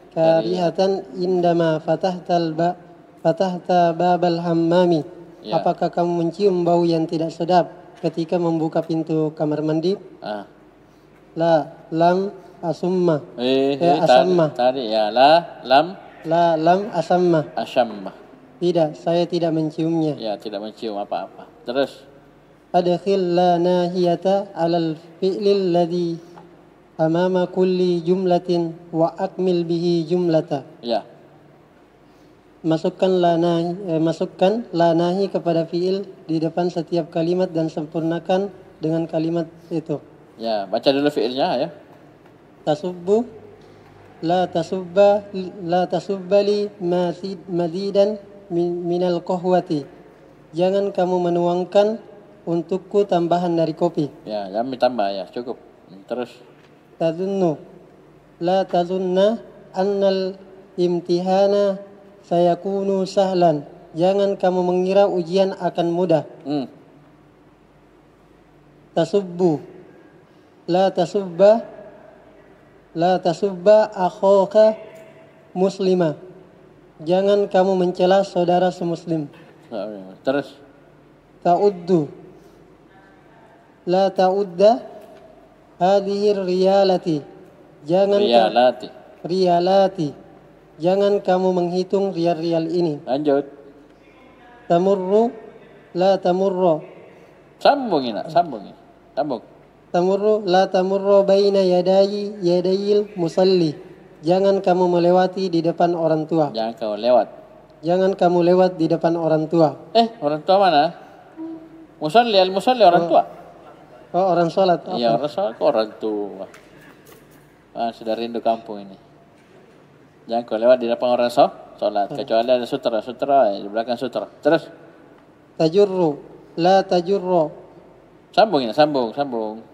Karihatan indama fatahta babal hammami. Ya. Apakah kamu mencium bau yang tidak sedap ketika membuka pintu kamar mandi? La, lam asamma. Tadi ya, la, lam asamma. Tidak, saya tidak menciumnya. Ya, tidak mencium apa-apa. Terus. Adkhil la nahiyata alal fi'lil ladhi amama kulli jumlatin wa akmil bihi jumlata. Ya. Masukkan la nahi kepada fi'il di depan setiap kalimat dan sempurnakan dengan kalimat itu. Ya, baca dulu fi'ilnya ya. Tasubbu la tasubbali mazidan minal qahwati. Jangan kamu menuangkan untukku tambahan dari kopi. Ya, jangan ditambah ya, cukup. Terus. La tazunna annal imtihana sayakunu sahlan. Jangan kamu mengira ujian akan mudah. Tasubbu la tasubba akhaka muslima. Jangan kamu mencela saudara semuslim. Terus. Ta'uddu la ta'udda hadhihi riyalati. Riyalati. Jangan kamu menghitung rial-rial ini. Lanjut. Tamurru la tamurru. Sambung. Tamurru la tamurru baina yadayil musalli. Jangan kamu melewati di depan orang tua. Jangan kamu lewat di depan orang tua. Orang tua mana? Al-musalli orang tua. Oh, orang sholat. Iya, orang sholat kok orang tua. Sudah rindu kampung ini. Jangan kau lewat di depan orang sholat. Kecuali ada sutra di belakang sutra. Terus. Tajurru la tajurru. Sambung.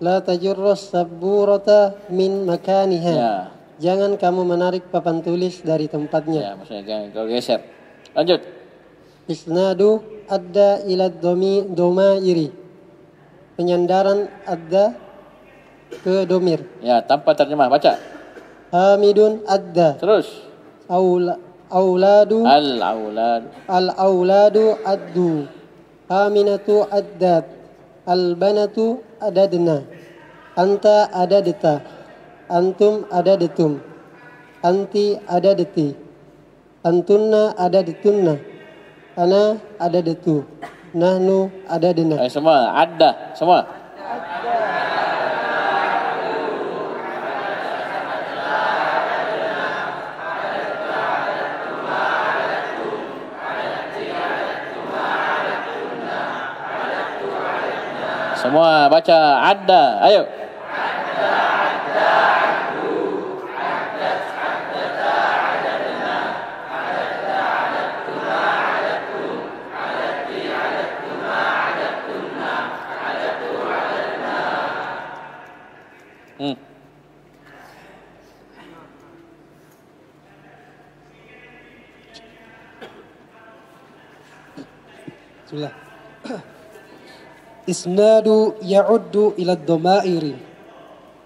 La tajurru sabburata min makaniha. Ya. Jangan kamu menarik papan tulis dari tempatnya. Ya, maksudnya jangan kau geser. Lanjut. Isnadu adda ila domairi. Penyandaran adda ke domir. Ya, tanpa terjemah. Baca. Hamidun adda. Terus. Auladu. Al-auladu addu. Aminatu addat. Al-banatu adadna. Anta adadta. Antum adadatum. Anti adadati. Antunna adadatunna. Ana adadatu. Nahnu adadna. Semua ada. Semua. Semua baca ada. Ayo. Bismillah. Isnadu ya'uddu ila dhamairi.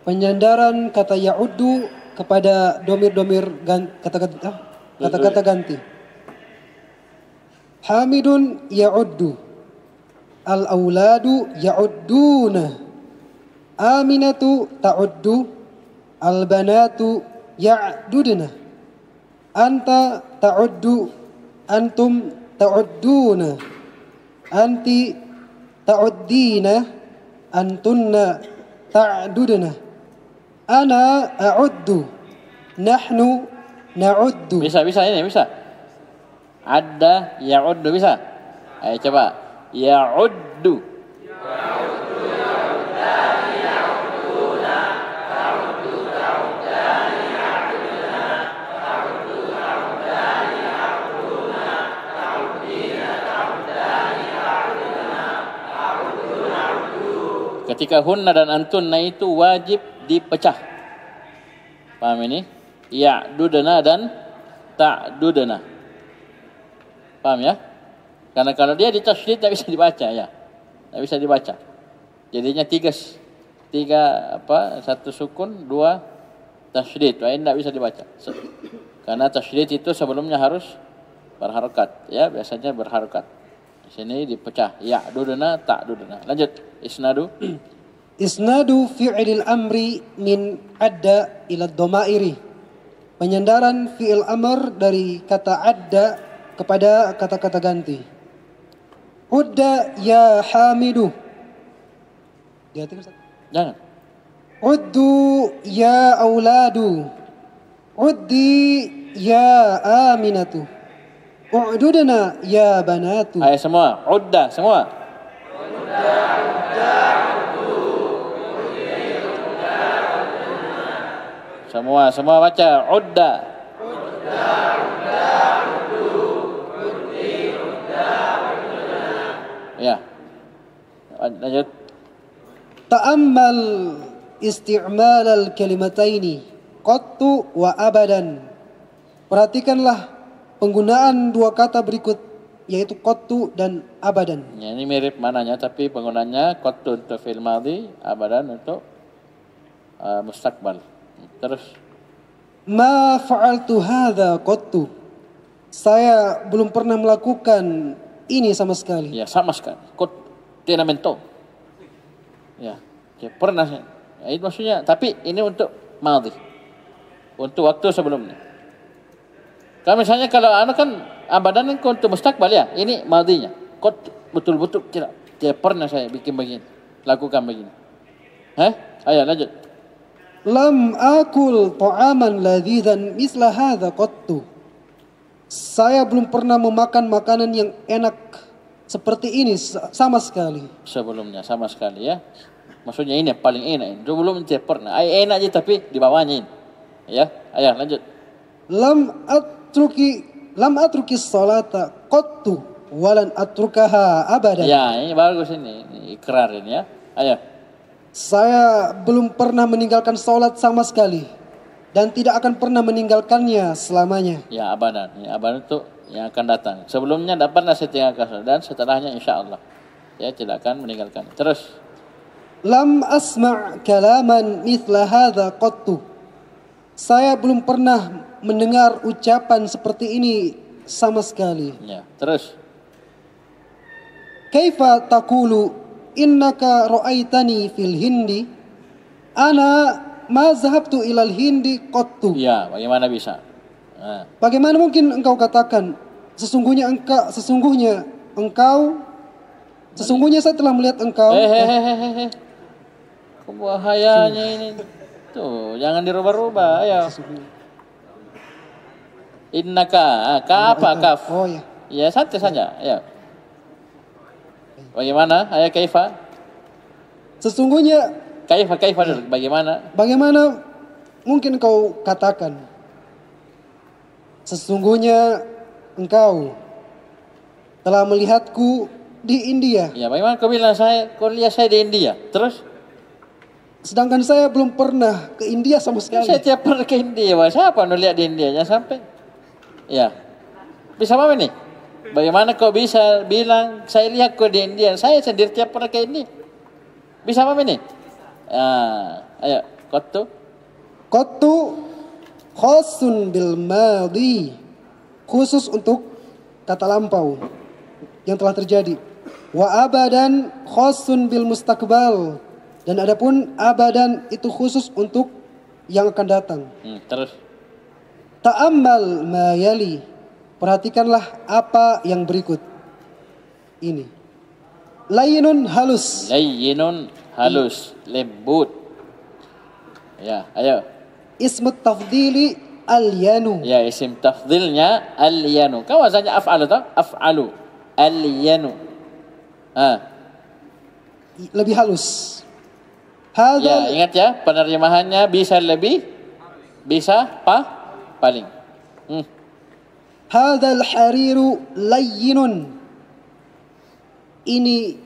Penyandaran kata ya'uddu kepada domir-domir kata-kata ganti. Hamidun ya'uddu. Al-auladu ya'udduna. Aminatu ta'uddu. Al-banatu ya'dudna. Anta ta'uddu. Antum ta'udduna. Anti ta'uddina. Antunna ta'dudna. Ana a'uddu. Nahnu na'uddu. Bisa ini bisa. Adda ya'uddu bisa. Ayo coba. Ya'uddu. Ketika hunna dan antunna itu wajib dipecah. Paham ini? Ya'dudna dan ta'dudna. Paham ya? Karena kalau dia ditasydid tidak bisa dibaca ya. Tidak bisa dibaca. Jadinya tiga satu sukun, dua tasydid. Lain tidak bisa dibaca. Karena tasydid itu sebelumnya harus berharokat ya, biasanya berharokat. Di sini dipecah ya'dudna ta'dudna. Lanjut. Isnadu. Isnadu fi'il amri min adda ila dhamairi. Penyandaran fi'il amr dari kata adda kepada kata-kata ganti. Udda ya hamidu. Jangan. Uddu ya auladu. Uddi ya aminatu. U'dudna ya banatu. Ayo semua, udda semua. Semua baca udda. Ya. Lanjut. Ta'ammal isti'mal al-kalimataini qattu wa abadan. Perhatikanlah penggunaan dua kata berikut, yaitu qattu dan abadan. Ya, ini mirip mananya, tapi penggunaannya qattu untuk fi'il madhi, abadan untuk mustaqbal. Terus. Ma fa'altu hadza qattu. Saya belum pernah melakukan ini sama sekali. Ya, sama sekali. Tenamento. Ya, pernah. Ya, itu maksudnya, tapi ini untuk madhi. Untuk waktu sebelumnya. Kalau misalnya kalau kan abadan kan untuk mustaqbal ya, ini madhinya. Betul-betul tidak pernah saya bikin begini, lakukan begini. Ayo lanjut. Lam akul ta'aman ladhidan misla hadza qattu. Saya belum pernah memakan makanan yang enak seperti ini sama sekali. Sebelumnya sama sekali ya. Maksudnya ini yang paling enak. Sebelum tidak pernah. Enak aja tapi di bawahnya ini. Ya, ayo lanjut. Lam atruki salata qattu walan atrukaha abadan. Ya, ini bagus ini ikrar ini ya. Ayo. Saya belum pernah meninggalkan salat sama sekali dan tidak akan pernah meninggalkannya selamanya. Ya, abadan. Ya, abadan itu yang akan datang. Sebelumnya tidak pernah saya tinggalkan dan setelahnya insya-Allah ya tidak akan meninggalkan. Terus. Lam asma' kalaman mithla hadza qattu. Saya belum pernah mendengar ucapan seperti ini sama sekali. Ya, terus. Kaifa taqulu innaka ra'aitani fil hindi? Ana ma zahabtu ilal hindi qattu. Ya, bagaimana bisa? Nah. Bagaimana mungkin engkau katakan sesungguhnya saya telah melihat engkau. Bahayanya ini. Tuh, jangan dirubah-rubah. Ayo. Innaka, kaf. Oh ya. Ya, santai saja. Ya. Bagaimana? Ayo kaifa. Sesungguhnya kaifa bagaimana? Bagaimana mungkin kau katakan sesungguhnya engkau telah melihatku di India. Ya, bagaimana kau bilang kau lihat saya di India? Terus? Sedangkan saya belum pernah ke India sama sekali. Saya tiap pernah ke India. Siapa yang lihat di India? Jangan sampai. Ya. Bisa apa nih? Bagaimana kau bisa bilang saya lihat kau di India, saya sendiri tiap pernah ke India. Bisa apa ini? Ayo, Qattu khasun bil madi, khusus untuk kata lampau yang telah terjadi. Wa abadan khasun bil mustaqbal, dan adapun abadan itu khusus untuk yang akan datang. Terus. Ta'ammal ma yali, perhatikanlah apa yang berikut ini. Layyinun halus. Layyinun halus, lembut. Ya, ayo. Ismut tafdili al-yanu. Ya, isim tafdilnya al-yanu. Kau wazannya af'alu tak? Af'alu. Al-yanu. Lebih halus. Ya, ingat ya, penerjemahannya bisa lebih, bisa paling. Hadzal hariru layyinun. Ini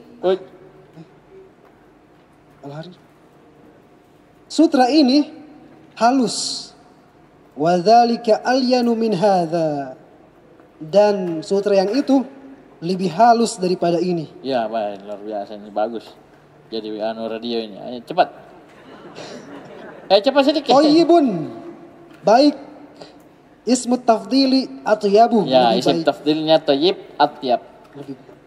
al-harir. Sutra ini halus. Wa dzalika alyanu min hadza. Dan sutra yang itu lebih halus daripada ini. Ya, baik, luar biasa, ini bagus. Jadi radio ini. Ayo cepat. Cepat sedikit. Thayyibun. Baik. Ismu tafdili atyabu. Ya, isim tafdilnya thayyib, atyab.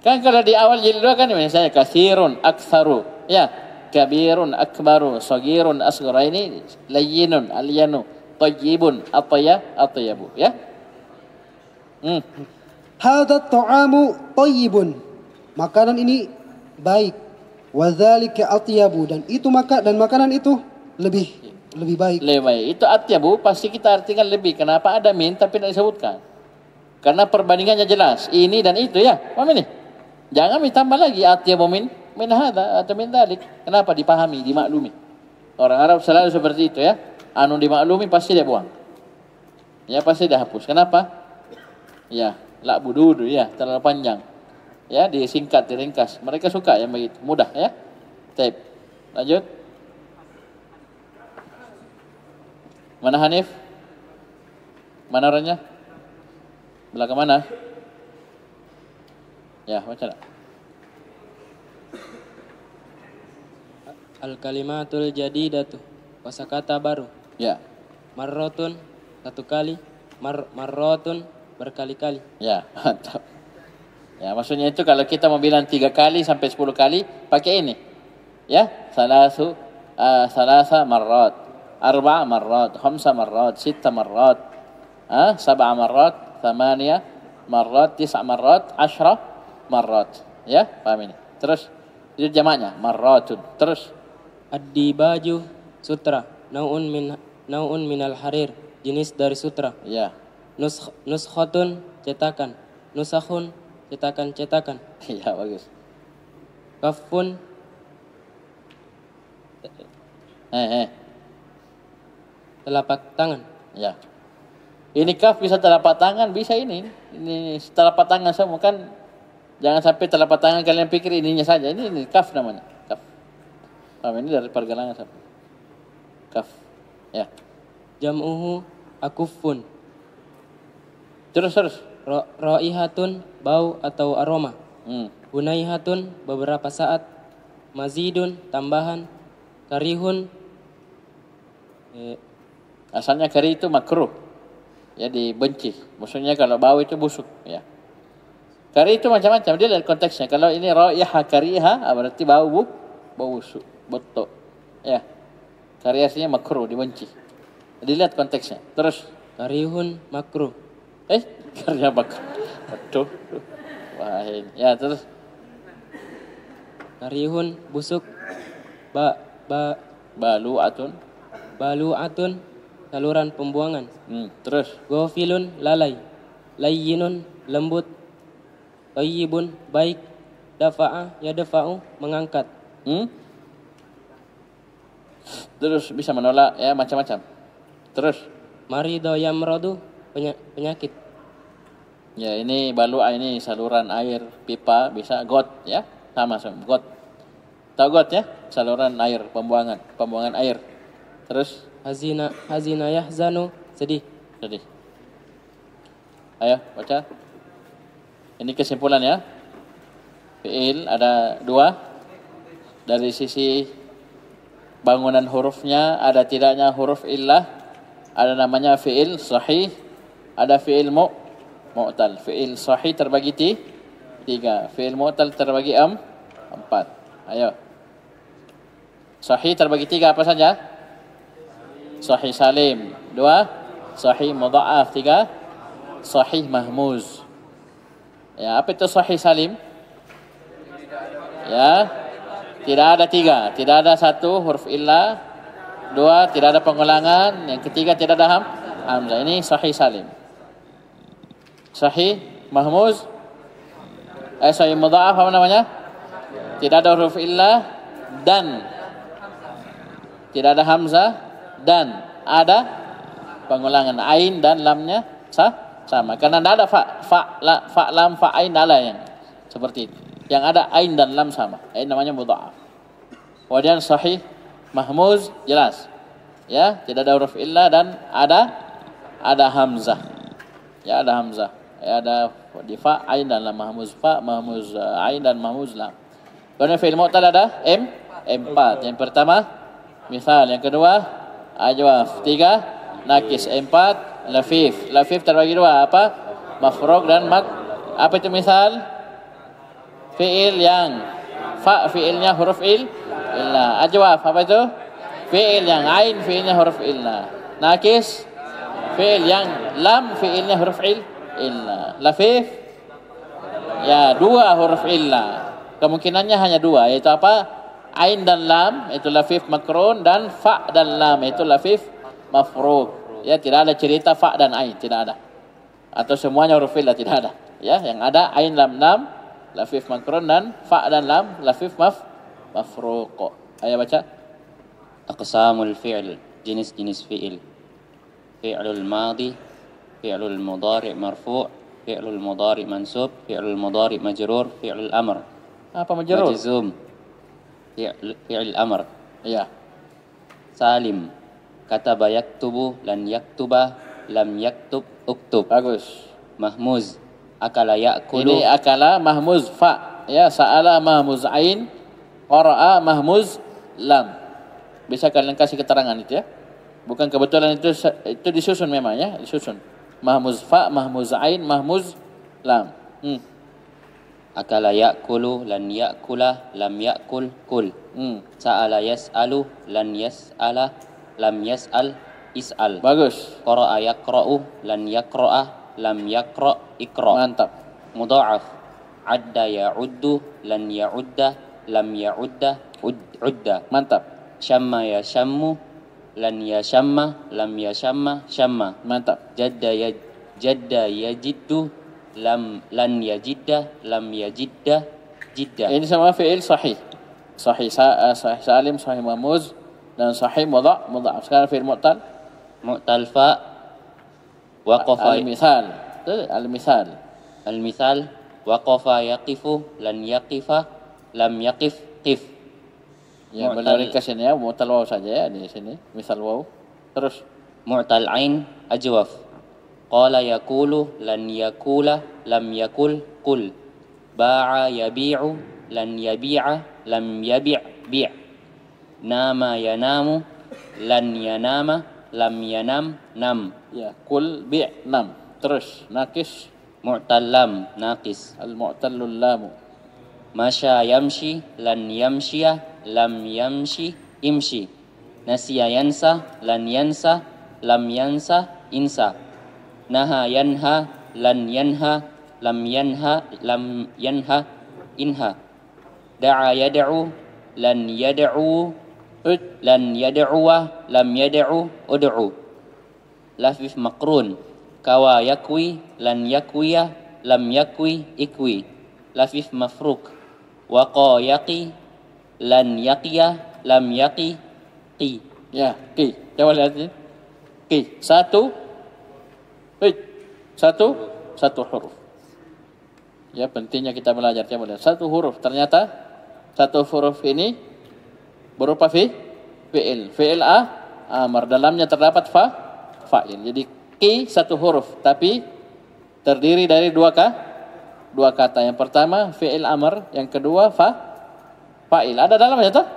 Kan kalau di awal jilid 2 kan misalnya katsirun, aktsaru. Ya, kabirun, akbaru, sagirun, asghara. Ini layyinun, alyanu, thayyibun, atyabu. Ya. Hadza ta'amu thayyibun. Makanan ini baik. Wa dzalika atyabu, dan itu makanan itu lebih baik. Lebih baik. Itu atyabu pasti kita artikan lebih. Kenapa ada min tapi tidak disebutkan? Karena perbandingannya jelas. Ini dan itu ya. Paham ini? Jangan ditambah lagi atyabu min hadza atau min dzalik. Kenapa? Dipahami, dimaklumi. Orang Arab selalu seperti itu ya. Anu dimaklumi pasti dia buang. Ya, pasti dia hapus. Kenapa? Ya, la bududu ya, terlalu panjang. Ya, disingkat, diringkas. Mereka suka yang begitu, mudah ya. Baik. Lanjut. Mana Hanif? Mana orangnya? Belakang mana? Ya, baca. Al-kalimatul jadidatu, kosakata baru. Ya. Marrotun, satu kali. Marrotun, berkali-kali. Ya, mantap. Ya, maksudnya itu kalau kita mau bilang 3 kali sampai 10 kali, pakai ini. Ya, salasa marrat, 4 marrat, 5 marrat, 6 marrat, 7 marrat, 8 marrat, 9 marrat, 10 marrat. Ya, paham ini. Terus, itu jamaknya, marratun. Terus. Ad-dibaju, sutra, naun minal harir, jenis dari sutra. Ya. Nuskhatun, cetakan. Nusakhun, cetakan. Iya, bagus. Kafun, telapak tangan. Ya. Ini kaf bisa telapak tangan, bisa ini. Ini telapak tangan semua kan. Jangan sampai telapak tangan kalian pikir ininya saja. Ini kaf namanya. Kaf. Paham ini dari pergelangan sampai kaf. Ya. Jam'uhu akufun. Terus. Raihatun, bau atau aroma. Hunaihatun, beberapa saat. Mazidun, tambahan. Karihun, asalnya kari itu makruh. Ya, dibenci. Maksudnya kalau bau itu busuk, ya. Kari itu macam-macam, dia lihat konteksnya. Kalau ini raihah kariha, berarti bau busuk, botok. Ya. Kari aslinya makruh, dibenci. Dilihat konteksnya. Terus karihun makruh. Karya makruh. Betul. Wah, ya, terus karihun busuk. Balu'atun, saluran pembuangan. Terus. Gofilun, lalai. Layyinun, lembut. Thayyibun, baik. Dafa'a, yadfa'u, mengangkat. Terus bisa menolak, ya, macam-macam. Terus. Marido yamrodu, penyakit. Ya, ini balu'a, ini saluran air pipa, bisa got, ya. Sama got. Tahu got ya? Saluran air, pembuangan air. Terus hazina yahzanu, sedih. Ayo, baca. Ini kesimpulan ya. Fi'il ada dua. Dari sisi bangunan hurufnya, ada tidaknya huruf illah. Ada namanya fi'il sahih, ada fi'il mu'tal. Fi'il sahih terbagi tiga. Fi'il mu'tal terbagi empat. Ayo. Sahih terbagi tiga apa saja? Sahih salim. Dua. Sahih mudha'af. Tiga. Sahih mahmuz. Ya, apa itu sahih salim? Ya, tidak ada tiga. Tidak ada satu huruf illah. Dua, tidak ada pengulangan. Yang ketiga, tidak ada hamzah. Ini sahih salim. Sahih mahmuz. Sahih mudha'af apa namanya? Tidak ada huruf illah dan tidak ada hamzah dan ada pengulangan ain dan lamnya sama. Karena tidak ada fa lam fa ain ala yang seperti itu. Yang ada ain dan lam sama. Ain namanya mudha'af. Kemudian sahih mahmuz jelas. Ya, tidak ada huruf illah dan ada hamzah. Ya, ada hamzah. Ya, ada di fa ain dan lam mahmuz fa mahmuz ain dan mahmuz lam. Kemudian fi'il mu'tal ada empat. Yang pertama misal, yang kedua ajwaf, tiga nakis, empat lafif. Lafif terbagi dua, apa? Mafrug dan apa itu misal? Fi'il yang fa fi'ilnya huruf illah. Ajwaf apa itu? Fi'il yang ain fi'ilnya huruf illah. Nakis fi'il yang lam fi'ilnya huruf illah. Lafif ya dua huruf illah. Kemungkinannya hanya dua, yaitu apa? Ain dan lam, itu lafif makrun, dan fa dan lam, itu lafif mafrug. Ya, tidak ada cerita fa dan ain, tidak ada. Atau semuanya huruf illah, tidak ada. Ya, yang ada ain lam lam, lafif makrun, dan fa dan lam, lafif mafrug. Ayo baca. Aqsamul fi'l, jenis-jenis fi'il. Fi'lul madhi, fi'lul mudhari' marfu', fi'lul mudhari' mansub, fi'lul mudhari' majrur, fi'lul amr. Apa majrur? Majzum. Fi'il amr. Iya. Salim. Kataba yaktubu, lan yaktuba, lam yaktub, uktub. Bagus. Mahmuz. Akala ya'kulu. Ini akala mahmuz fa. Ya, sa'ala mahmuz ain, qara'a mahmuz lam. Bisa kalian kasih keterangan itu ya? Bukan kebetulan itu disusun memang ya, disusun. Mahmuz fa, mahmuz ain, mahmuz lam. Akala ya'kulu, lan ya'kula, lam ya'kul, kul. Sa'ala yas'alu, lan yas'ala, lam yas'al, is'al. Bagus. Qara'a yaqra'u, lan yaqra'a, lam yaqra', iqra'. Mantap. Mudha'af. Adda ya'uddu, lan ya'udda, lam ya'udda, udda. Mantap. Syamma yashammu, lan yashamma, lam yashamma, syamma. Mantap. Jadda yajiddu, lan yajidda, lam yajidda, jidda. Ini semua fi'il sahih. Sahih salim, sahih mahmuz, dan sahih mudha'af. Sekarang fi'il mu'tal. Mu'tal fa, waqafa. Al-misal. Al-misal, waqafa yaqifu, lan yaqifa, lam yaqif, qif. Ya, boleh ringkas ini ya, mu'tal waw saja ya di sini. Misal waw. Terus. Mu'tal ain, ajwaf. Qala yakulu, lan yakula, lam yakul, qul. Ba'a yabi'u, lan yabi'a, lam yabi' bi'. Nama yanamu, lan yanama, lam yanam, nam. Ya, kul bi' nam. Terus nakis. Mu'tal lam, naqis. Al-mu'tallul lamu. Masya yamshi, lan yamshiya, lam yamshi, imshi. Nasiya yansa, lan yansa, lam yansa, insa. Naha yanha, lan yanha, lam yanha, inha. Da'a yad'u, lan yad'u, lan yad'uwa, lam yad'u, ud'u. Lafif makrun. Kawa yakwi, lan yakwiya, lam yakwi, ikwi. Lafif mafruk. Waqa yaqi, lan yaqiya, lam yaqi, qi. Ya, qi. Coba lihat ini. Qi. Satu huruf. Ya, pentingnya kita belajar. Coba lihat. Satu huruf. Ternyata satu huruf ini berupa fi'il. Fi'il amar. Dalamnya terdapat fa'il. Jadi qi satu huruf, tapi terdiri dari dua dua kata. Yang pertama fi'il amr, yang kedua fa'il. Ada dalamnya tuh.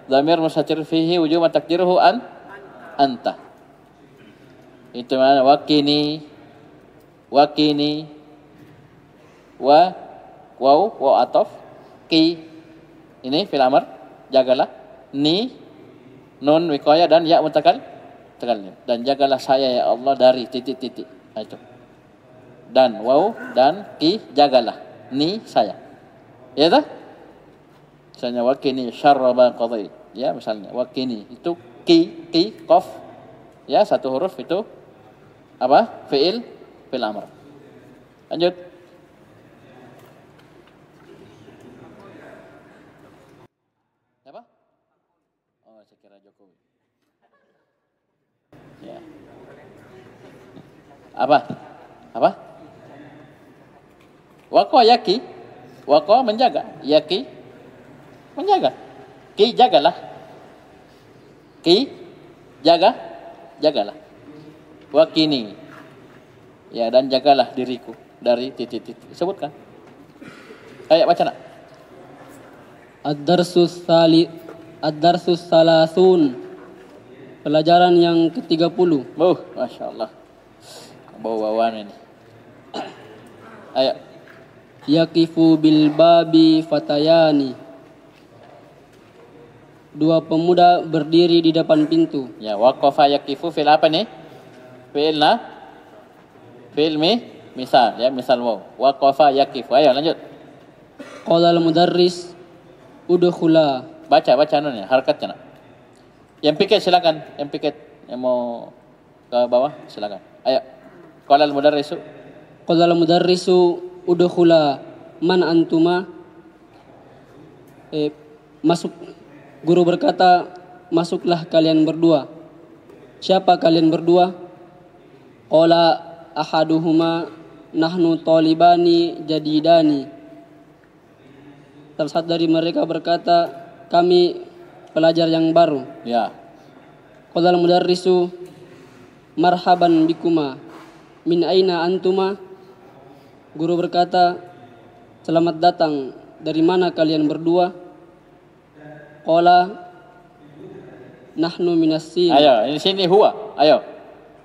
Dhamir mustatir fihi wujub takdiruhu anta. Itu mana wakini waw atof ki. Ini fi'il amr, jagalah. Ni nun wiqayah dan ya mutakallim. Dan jagalah saya ya Allah dari titik-titik. Nah, itu. Dan waw dan ki jagalah. Ni saya. Ya tak? Misalnya wakini syarraba qadai. Ya misalnya wakini itu ki qaf. Ya satu huruf itu apa? Fi'il amr. Lanjut. Apa? Oh, saya kira Jokowi. Ya. Apa? Waqo yaki. Waqo menjaga. Yaki menjaga. Ki jagalah. Ki jagalah. Wakini. Ya, dan jagalah diriku dari titik-titik. Sebutkan. Kayak baca nak. Ad-darsus salasun. Pelajaran yang ke-30. Masya Allah. Bau-bauan ini. Ayo. Yaqifu bil babi fatayani. Dua pemuda berdiri di depan pintu. Ya, waqafa yaqifu fil apa nih? Fi'il misal, ya, misal waw. Waqafa yaqifu. Ayo lanjut. Qala al-mudarris udkhula. Baca nunnya, harakatnya nak. Yang piket silakan, yang mau ke bawah silakan. Ayo. Qala al-mudarrisu udkhula man antuma. Masuk. Guru berkata, masuklah kalian berdua. Siapa kalian berdua? Qala ahaduhuma nahnu talibani jadidani. Salah satu dari mereka berkata, kami pelajar yang baru. Ya. Qala al-mudarrisu marhaban bikuma min aina antuma. Guru berkata, selamat datang, dari mana kalian berdua? Qala nahnu minas sin. Ayo, ini sini huwa. Ayo.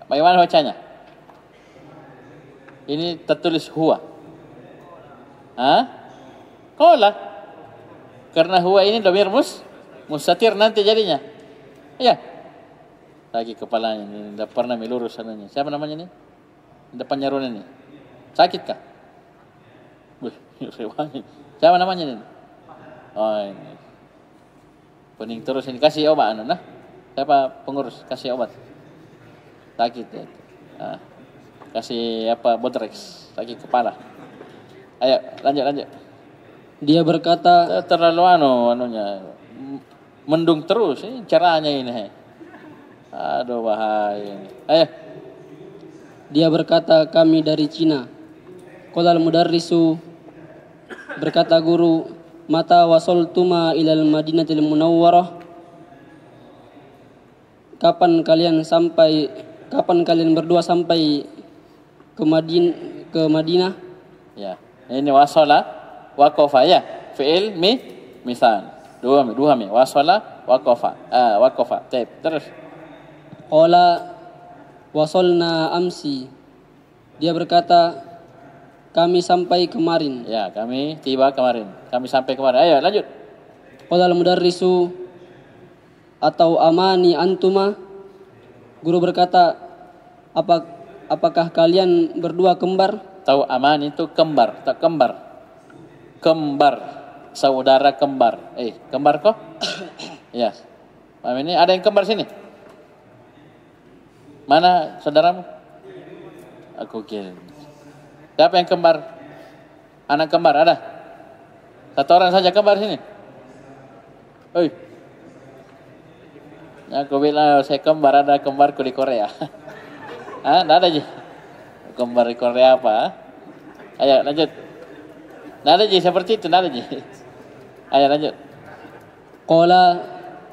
Bagaimana bacanya? Ini tertulis huwa. Qala. Karena huwa ini dhamir mustatir nanti jadinya. Iya. Lagi kepalanya ini tidak pernah melurus sananya. Siapa namanya ini? Depannya Runa ini. Sakit kah? Siapa namanya ini? Oh ini. Pening terus ini, kasih obat nah. Siapa pengurus kasih obat? Sakit ya. Kasih apa? Bodrex, sakit kepala. Ayo lanjut. Dia berkata, terlalu anunya mendung terus ini caranya ini. Aduh bahaya ini. Ayo. Dia berkata, kami dari Cina. Qala al-mudarrisu, berkata guru, mata wasaltuma ilal Madinatil Munawwarah. Kapan kalian berdua sampai ke Madinah? Ya. Ini wasala waqafa ya. Fi'il misal. Dua mi. Wasala waqafa. Waqafa. Terus. Qala wasalna amsi. Dia berkata, kami sampai kemarin. Ya, kami tiba kemarin. Kami sampai kemarin. Ayo lanjut. Qala al-mudarrisu atau amani antuma. Guru berkata, apakah kalian berdua kembar? Tahu amani itu kembar, tak kembar. Kembar, saudara kembar. Kembar kok? Ya. Paham ini ada yang kembar sini? Mana saudaramu? Aku kira. Siapa yang kembar? Anak kembar ada? Satu orang saja kembar sini. Aku bilang saya kembar, ada kembarku di Korea. Nggak ada aja. Kembar di Korea apa? Ayo lanjut. Nggak ada aja seperti itu, nggak ada aja. Ayo lanjut. Qala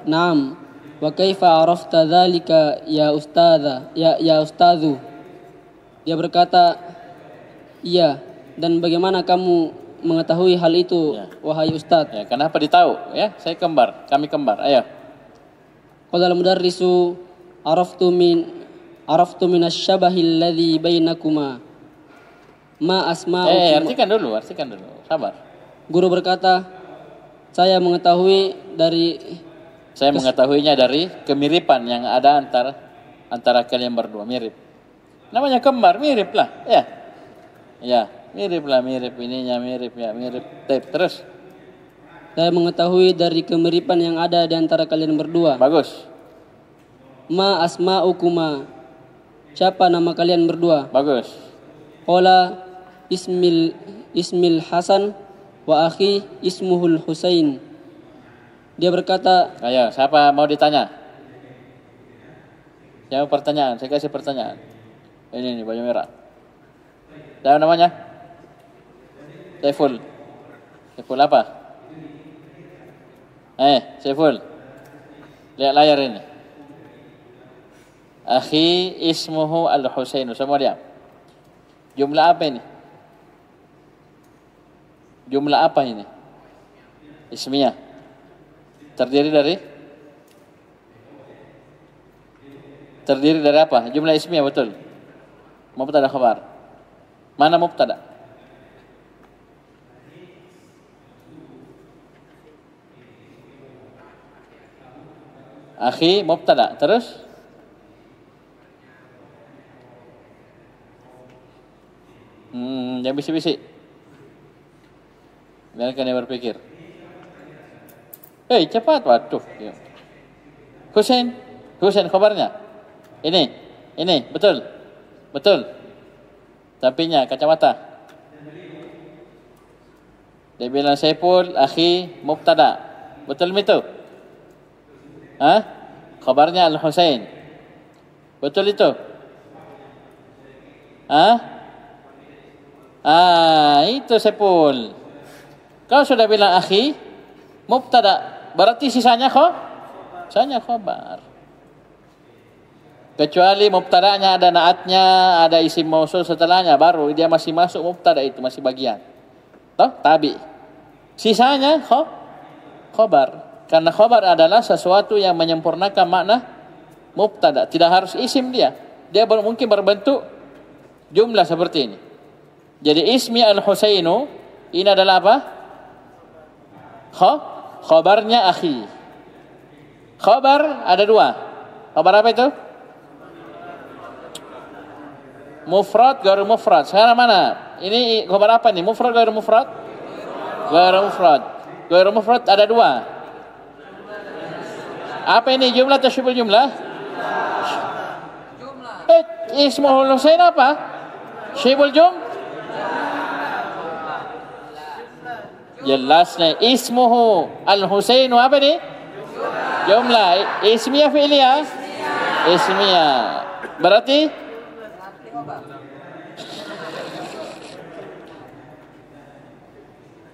na'am. Wa kaifa arafta dzalika ya ustadha? Ya ustadzu. Dia berkata, iya, Dan bagaimana kamu mengetahui hal itu, wahai Ustadz? Ya, kenapa ditahu? Ya, saya kembar, kami kembar. Ayo. Qala al-mudarrisu araftu min asy-syabahi alladhi bainakuma. Ma asma'ukuma. Artikan dulu. Sabar. Guru berkata, saya mengetahuinya dari kemiripan yang ada antara kalian berdua, mirip. Namanya kembar, mirip lah, ya. Ya, mirip ininya, mirip. Terus. Saya mengetahui dari kemiripan yang ada di antara kalian berdua. Bagus. Ma asma'ukuma. Siapa nama kalian berdua? Bagus. Qala ismil Hasan wa akhi ismuhul Husain. Dia berkata, ayo, siapa mau ditanya? Yang pertanyaan, saya kasih pertanyaan. Ini baju merah. Siapa namanya? Saiful. Saiful apa? Saiful. Lihat layar ini. Akhi ismuhu Al-Husain. Semua diam. Jumlah apa ini? Jumlah apa ini? Ismiyah. Terdiri dari apa? Jumlah ismiyah, betul. Mubtada khabar. Mana mubtada? Akhi mubtada. Terus? Jangan bisik-bisik. Biarkan dia berpikir. Cepat, waduh. Husain khabarnya. Ini, betul. Tapinya kacamata. Dia bilang Saiful, akhi, mubtada. Betul itu? Khabarnya Al-Husain. Betul itu? Itu Saiful. Kau sudah bilang akhi, mubtada. Berarti sisanya khabar. Kecuali mubtadanya ada naatnya, ada isim mausul setelahnya, baru dia masih masuk mubtada, itu masih bagian. Tabi. Sisanya khabar. Karena khabar adalah sesuatu yang menyempurnakan makna mubtada. Tidak harus isim dia. Dia mungkin berbentuk jumlah seperti ini. Jadi ismi Al-Husainu ini adalah apa? Khabarnya akhi. Khabar ada dua. Khabar apa itu? Mufrad, ghairu mufrad. Sekarang mana? Ini khabar apa nih? Mufrad, ghairu mufrad? Ghairu mufrad ada dua. Apa ini? Jumlah atau syibul jumlah? Ismuhul Husain apa? Syibul jelasnya ismuhu Al-Husainu apa nih? Jumlah. Ismiyah fi'liyah? Ismiyah. Berarti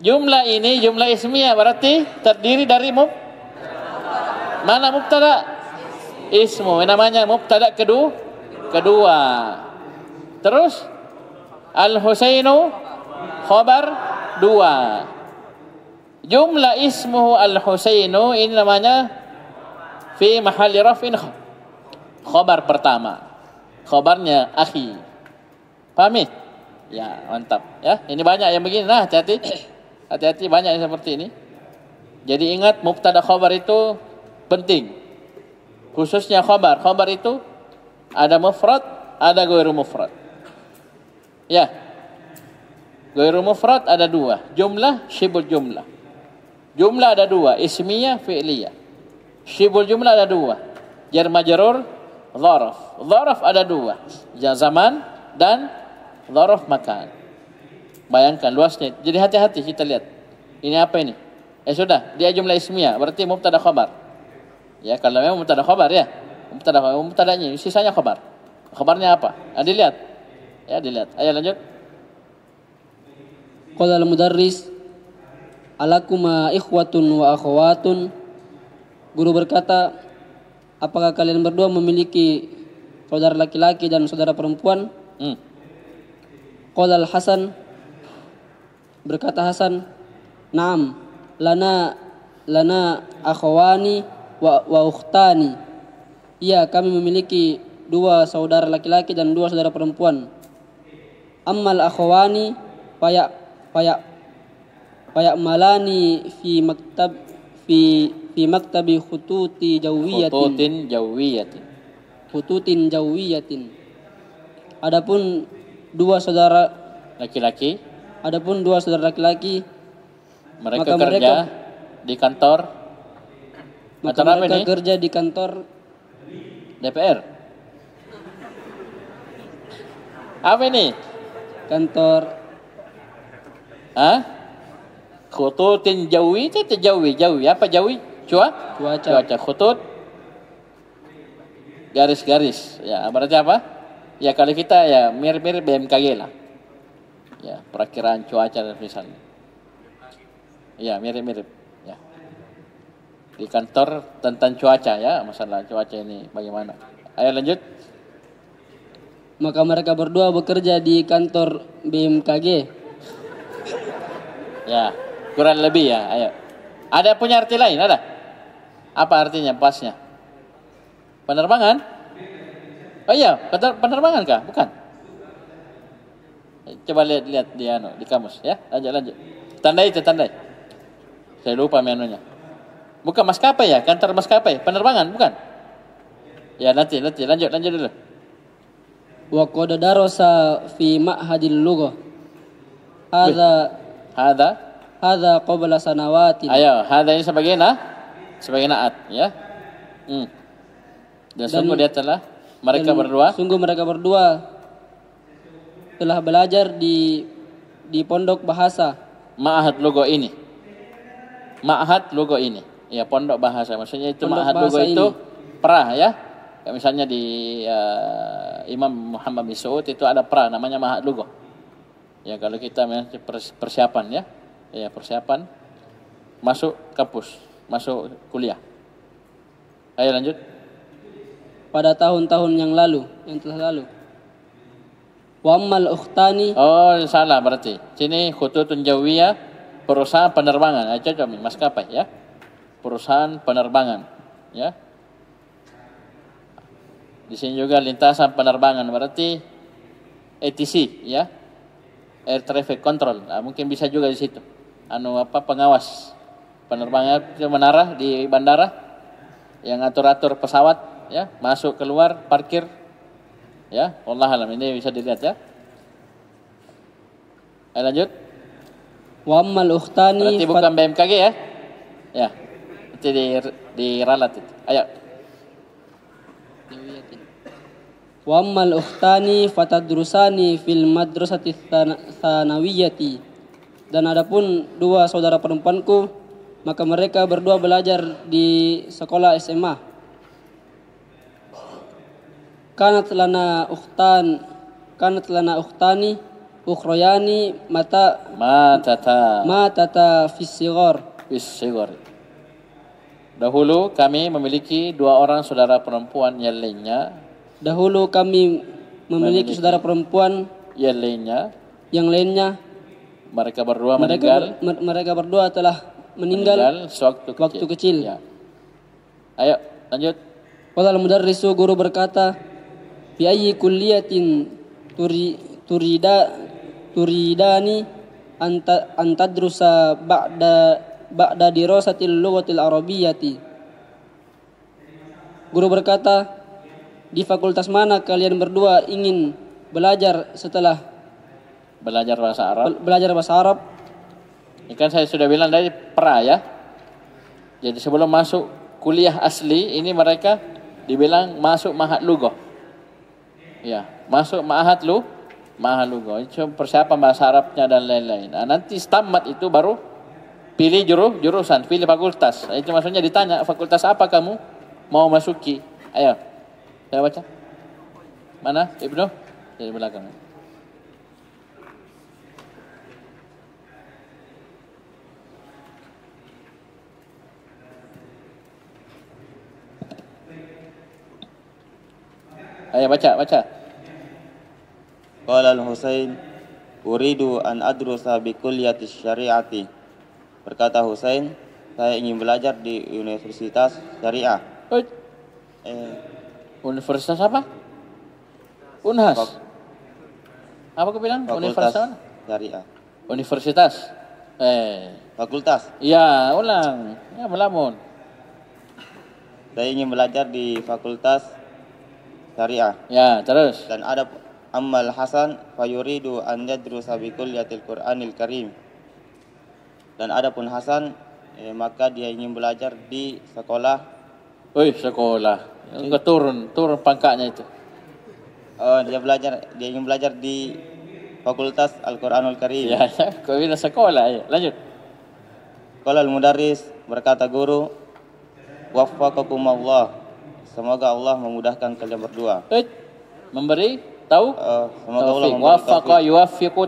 jumlah ini jumlah ismiyah, berarti terdiri dari mana mubtada? Ismu. Namanya mubtada kedua. Terus Al-Husainu khabar dua. Jumlah ismuhu Al-Husainu ini namanya fi mahalli raf'in khabar pertama. Khabarnya akhi. Pahami? Ya, mantap. Ya, ini banyak yang begini. Nah, hati-hati banyak yang seperti ini. Jadi ingat mubtada khabar itu penting. Khususnya khabar. Khabar itu ada mufrad, ada ghairu mufrad. Ya. Ghairu mufrad ada dua. Jumlah, syibul jumlah. Jumlah ada dua, ismiyah, fi'liyah. Syibul jumlah ada dua, jar majrur, dzaraf. Dzaraf ada dua, zaman dan dzaraf makan. Bayangkan luasnya. Jadi hati-hati kita lihat. Ini apa ini? Sudah, dia jumlah ismiyah, berarti mubtada khabar. Ya, kalau memang mubtada khabar ya. Mubtadanya, sisanya khabar. Khabarnya apa? Dilihat. Ya, dilihat. Ayo lanjut. Qala al-mudarris alakuma ikhwatun wa akhawatun. Guru berkata, apakah kalian berdua memiliki saudara laki-laki dan saudara perempuan? Qala al-Hasan Berkata Hasan, "Naam, lana akhwani wa ukhtani." Iya, kami memiliki 2 saudara laki-laki dan 2 saudara perempuan. Ammal akhwani malani fi maktabi khututin jawiyatin. Adapun 2 saudara laki-laki, maka mereka kerja di kantor. Maka mereka kerja di kantor DPR. Apa ini? Kantor. Khututin jawi itu jawi. Apa jawi? Cuaca. Khutut garis-garis. Ya, berarti apa? Ya kalau kita ya mirip-mirip BMKG lah. Ya, perakiraan cuaca misalnya. Ya, mirip-mirip. Ya. Di kantor tentang cuaca ya, masalah cuaca ini bagaimana. Ayo lanjut. Maka mereka berdua bekerja di kantor BMKG. Ya, kurang lebih ya. Ayo. Ada punya arti lain? Ada? Apa artinya pasnya? Penerbangan? Oh iya, penerbangan kah? Bukan. Coba lihat di kamus ya. Lanjut. Tandai. Saya lupa menunya. Bukan maskapai ya, kantor maskapai, penerbangan bukan? Ya nanti lanjut dulu. Wa qad darasa fi ma'hadil lughah. Hadza qabla sanawatin. Ayo, hadza ini sebagai naat ya. Dan sungguh dia telah mereka berdua telah belajar di pondok bahasa. Ma'had logo ini. Ya, pondok bahasa. Maksudnya itu ma'had logo itu pra ya. Kayak misalnya di Imam Muhammad bin Saud itu ada pra namanya ma'had logo. Ya, kalau kita persiapan ya. Ya, persiapan masuk kampus, masuk kuliah. Ayo lanjut. Pada tahun-tahun yang telah lalu. Wa ammal ukhtani. Oh, salah berarti. Sini khututun jawiyah, perusahaan penerbangan. Cocok maskapai ya. Perusahaan penerbangan ya. Di sini juga lintasan penerbangan berarti ATC ya. Air Traffic Control. Nah, mungkin bisa juga di situ. Pengawas penerbangan itu menara di bandara yang atur-atur pesawat ya, masuk keluar, parkir. Ya, wallah alam ini bisa dilihat ya. Ayo lanjut. Wa ammal ukhtani. Berarti bukan BMKG ya. Ya. Nanti diralat itu. Ayo. Wa ammal ukhtani fatadrusani fil madrasati tsanawiyati. Dan adapun 2 saudara perempuanku, maka mereka berdua belajar di sekolah SMA. Kanat lana ukhtani ukhroyani mata fis sighar. Dahulu kami memiliki 2 orang saudara perempuan yang lainnya. Saudara perempuan yang lainnya. Mereka berdua meninggal. Mereka berdua telah meninggal waktu kecil. Ya. Ayo lanjut. Qala al-mudarrisu, guru berkata, bi ayyi kulliyatin turidani antadrusa ba'da dirasatil lughatil arabiyyati. Guru berkata, di fakultas mana kalian berdua ingin belajar setelah belajar bahasa Arab? Ini kan saya sudah bilang dari pra ya. Jadi sebelum masuk kuliah asli ini mereka dibilang masuk ma'had lughah. Ya, masuk ma'had lughah. Itu persiapan bahasa Arabnya dan lain-lain. Nah, nanti tamat itu baru pilih jurusan, pilih fakultas. Itu maksudnya ditanya fakultas apa kamu mau masuki. Ayo. Saya baca. Mana? Ibnu? Dari belakang. Ayo baca. Qala al-Husain Uridu an adrusa bi kulliyati syariati. Berkata Husain, saya ingin belajar di Universitas Syariah. Universitas apa? Unhas. Apa kau bilang? Fakultas Universitas Syariah. Universitas. Fakultas. Ya, ulang. Ya, melamun. Saya ingin belajar di Fakultas Syariah. Ya, terus. Dan ada Ammal Hasan fayuridu an yadrusa bi kulliyatil Qur'anil Karim. Dan adapun Hasan maka dia ingin belajar di sekolah. Sekolah. Enggak turun pangkatnya itu. Dia ingin belajar di Fakultas Al-Qur'anul Karim. Ya, kau bilang sekolah ya. Lanjut. Qala al-mudarris, berkata guru, waffaqakumullah. Semoga Allah memudahkan kalian berdua. Memberi tahu? Semoga Allah memberi waffaqa yuwaffiqu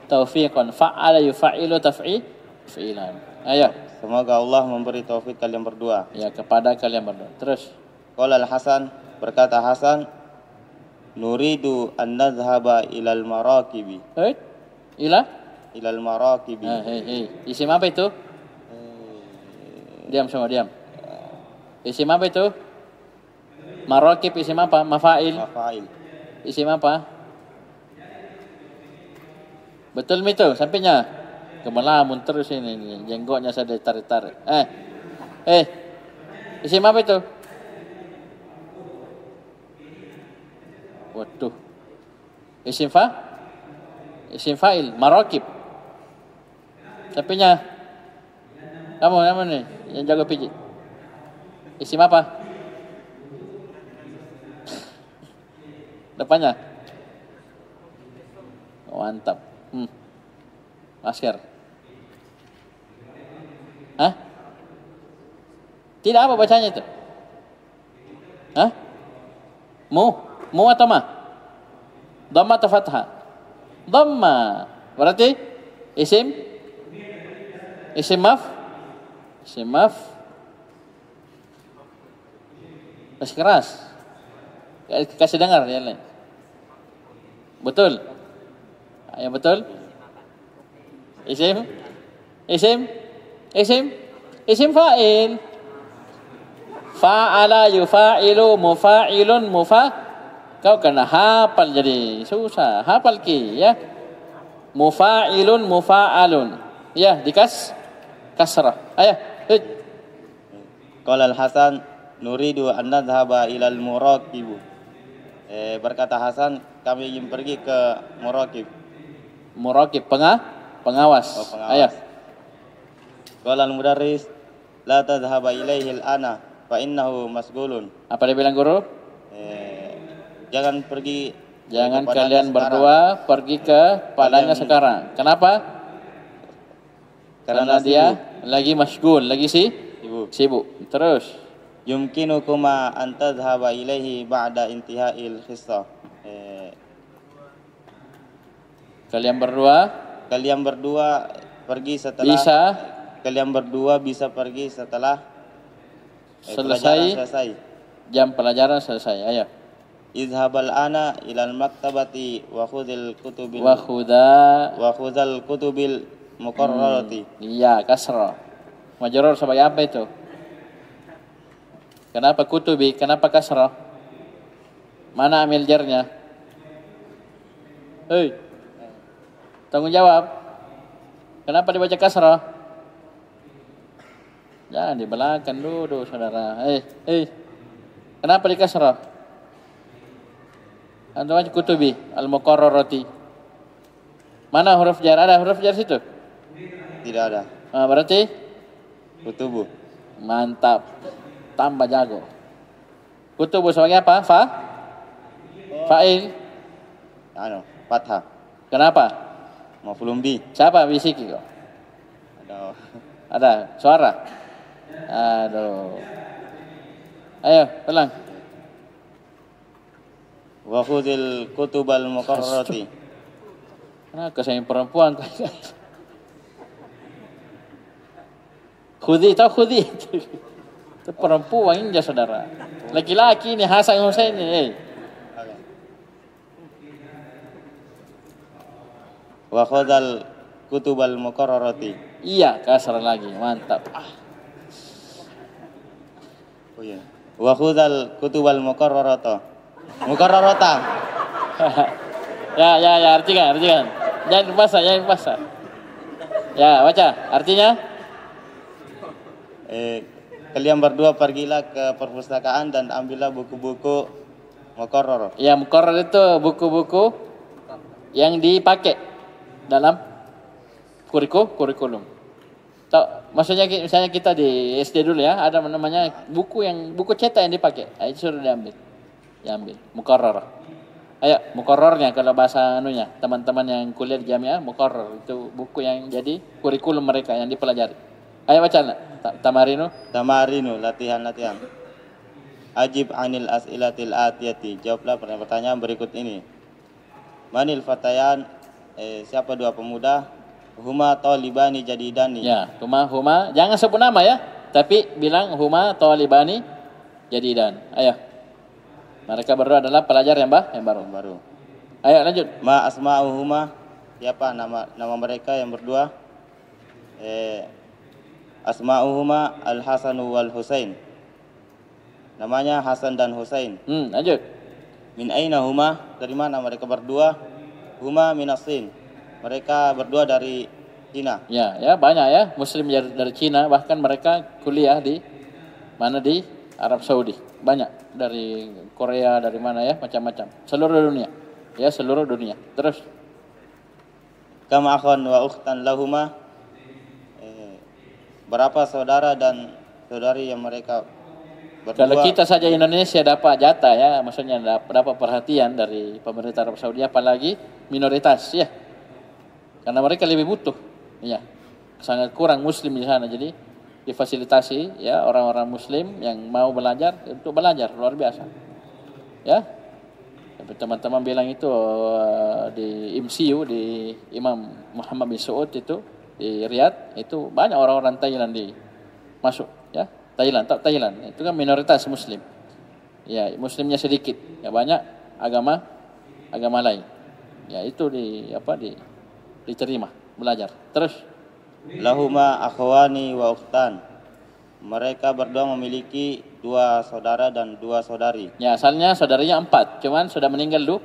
taufiqan fa'ala yufa'ilu taf'ilan. Ayo. Semoga Allah memberi taufik kalian berdua. Ya, kepada kalian berdua. Terus. Qala al-Hasan, berkata Hasan, nuridu an nadhhaba ilal maraqibi. Ilal maraqibi. Isim apa itu? Diam semua, diam. Isim apa itu? Maraqib isim apa? Mafa'il. Isim apa? Betul itu sampainya. Kemelamun terus ini jenggotnya saya ditarik-tarik. Isim apa itu? Waduh. Isim fa'il, maraqib. Sampainya. Kamu nih yang jago pijit. Isim apa? Depannya. Mantap. Masker. Hah? Tidak apa bacanya itu? Hah? Mu atau ma? Dhamma atau fathah? Dhamma. Berarti isim maf. Kasih keras. Kasih dengar ya. Betul? Yang betul? Isim fa'il. Fa'ala yufa'ilu mufa'ilun kau kena hafal jadi susah. Hafal ki ya. Mufa'ilun mufa'alun. Ya, kasrah. Ayo. Qala al-Hasan nuridu an nadhhaba ilal muraqib. Berkata Hasan, kami ingin pergi ke muraqib. Muraqib pengawas. Ayo. Qala al-mudarris la tadhhaba ilaihi al-ana fa innahu masghulun. Apa dia bilang guru? Jangan pergi. Jangan kalian berdua pergi ke padanya sekarang. Kenapa? Karena dia lagi masghul, lagi sibuk. Terus. Yumkinukuma an tadhhaba ilaihi ba'da intiha'il khissah. Kalian berdua pergi setelah kalian berdua bisa pergi setelah selesai. Jam pelajaran selesai. Ayo. Izhabal ana ilal maktabati wa khudhil kutubil muqarrarati. Iya, kasrah. Majrur sebagai apa itu? Kenapa kutubi? Kenapa kasrah? Mana amil jarnya? Tanggung jawab. Kenapa dibaca kasrah? Jangan dibelakang dulu, saudara. Kenapa di kasrah? Antum baca kutubi al-muqarrarati. Mana huruf jar? Ada huruf jar situ? Tidak ada. Berarti kutubu. Mantap. Tambah jago. Kutubu sebagai apa? Fa'il. Fathah. Kenapa? Maf'ulun bi. Siapa bisiki kok? Ada suara. Aduh. Ayo, ulang. Wa khudhil kutubal muqarrarati. Kenapa saya perempuan? Khudhi. Itu perempuan ini saudara. Laki-laki ini Hasan Husain ini. Wa khadzal kutubal muqarrarati. Iya, kasar lagi. Mantap. Oh iya. Wa khadzal kutubal muqarrarata. Muqarrarata. Ya, artikan. Jangan pasal. Ya, baca. Artinya? Kalian berdua pergilah ke perpustakaan dan ambillah buku-buku muqarrar. Ya, muqarrar itu buku-buku yang dipakai dalam kurikulum. Maksudnya misalnya kita di SD dulu ya, ada namanya buku cetak yang dipakai. Itu suruh diambil. Muqarrar. Ayo, muqarrarnya kalau bahasa anunya, teman-teman yang kuliah di Jamiah, muqarrar itu buku yang jadi kurikulum mereka yang dipelajari. Ayo baca nak. Tamarinu, latihan. Ajib anil as'ilatil atiyati. Jawablah pertanyaan berikut ini. Manil fatayan, siapa dua pemuda? Huma talibani jadidani. Ya, huma. Jangan sebut nama ya, tapi bilang huma talibani jadidan. Ayo. Mereka berdua adalah pelajar yang baru. Ayo lanjut. Ma asma'uhuma. Siapa nama mereka yang berdua? Asma'uhuma Al-Hasan wal Husain. Namanya Hasan dan Husain. Lanjut. Min aina huma? Dari mana mereka berdua? Huma minasin. Mereka berdua dari Cina. Ya, banyak ya muslim dari Cina, bahkan mereka kuliah di mana di Arab Saudi. Banyak dari Korea, dari mana ya, macam-macam. Seluruh dunia. Terus kama akhwan wa ukhtan lahuma. Berapa saudara dan saudari yang mereka berdua? Kalau kita saja Indonesia dapat jatah ya, maksudnya dapat perhatian dari pemerintah Arab Saudi, apalagi minoritas ya. Karena mereka lebih butuh. Ya. Sangat kurang muslim di sana, jadi difasilitasi ya orang-orang muslim yang mau belajar untuk belajar, luar biasa. Ya. Tapi teman-teman bilang itu di MCU, di Imam Muhammad bin Saud itu di Riyadh itu banyak orang-orang Thailand masuk ya. Thailand itu kan minoritas muslim. Ya, muslimnya sedikit, ya banyak agama lain. Ya, itu diterima belajar. Terus lahuma akhwani wa ukhtan. Mereka berdua memiliki 2 saudara dan 2 saudari. Ya, asalnya saudarinya 4, cuman sudah meninggal 2.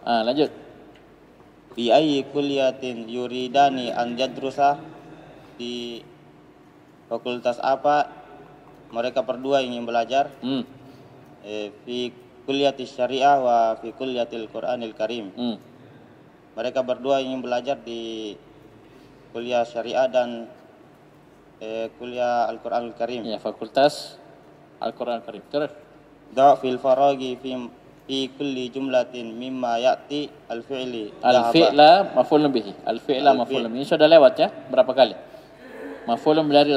Lanjut. Fi ayyi kulliyatin yuridani an yadrusa. Di fakultas apa mereka berdua ingin belajar? Fi kulliyatis syariah wa fi kulliyatil Qur'anil Karim. Mereka berdua ingin belajar di kuliah syariah dan kuliah Al-Qur'anul Karim. Ya, fakultas Al-Qur'anul Karim. Terus Dha'fil faragi fi kulli jumlatin mimma ya'ti al-fi'li. Al-fi'la maf'ulun bihi. Al-fi'la maf'ulun bihi. Sudah lewat ya? Berapa kali? Maf'ulun dari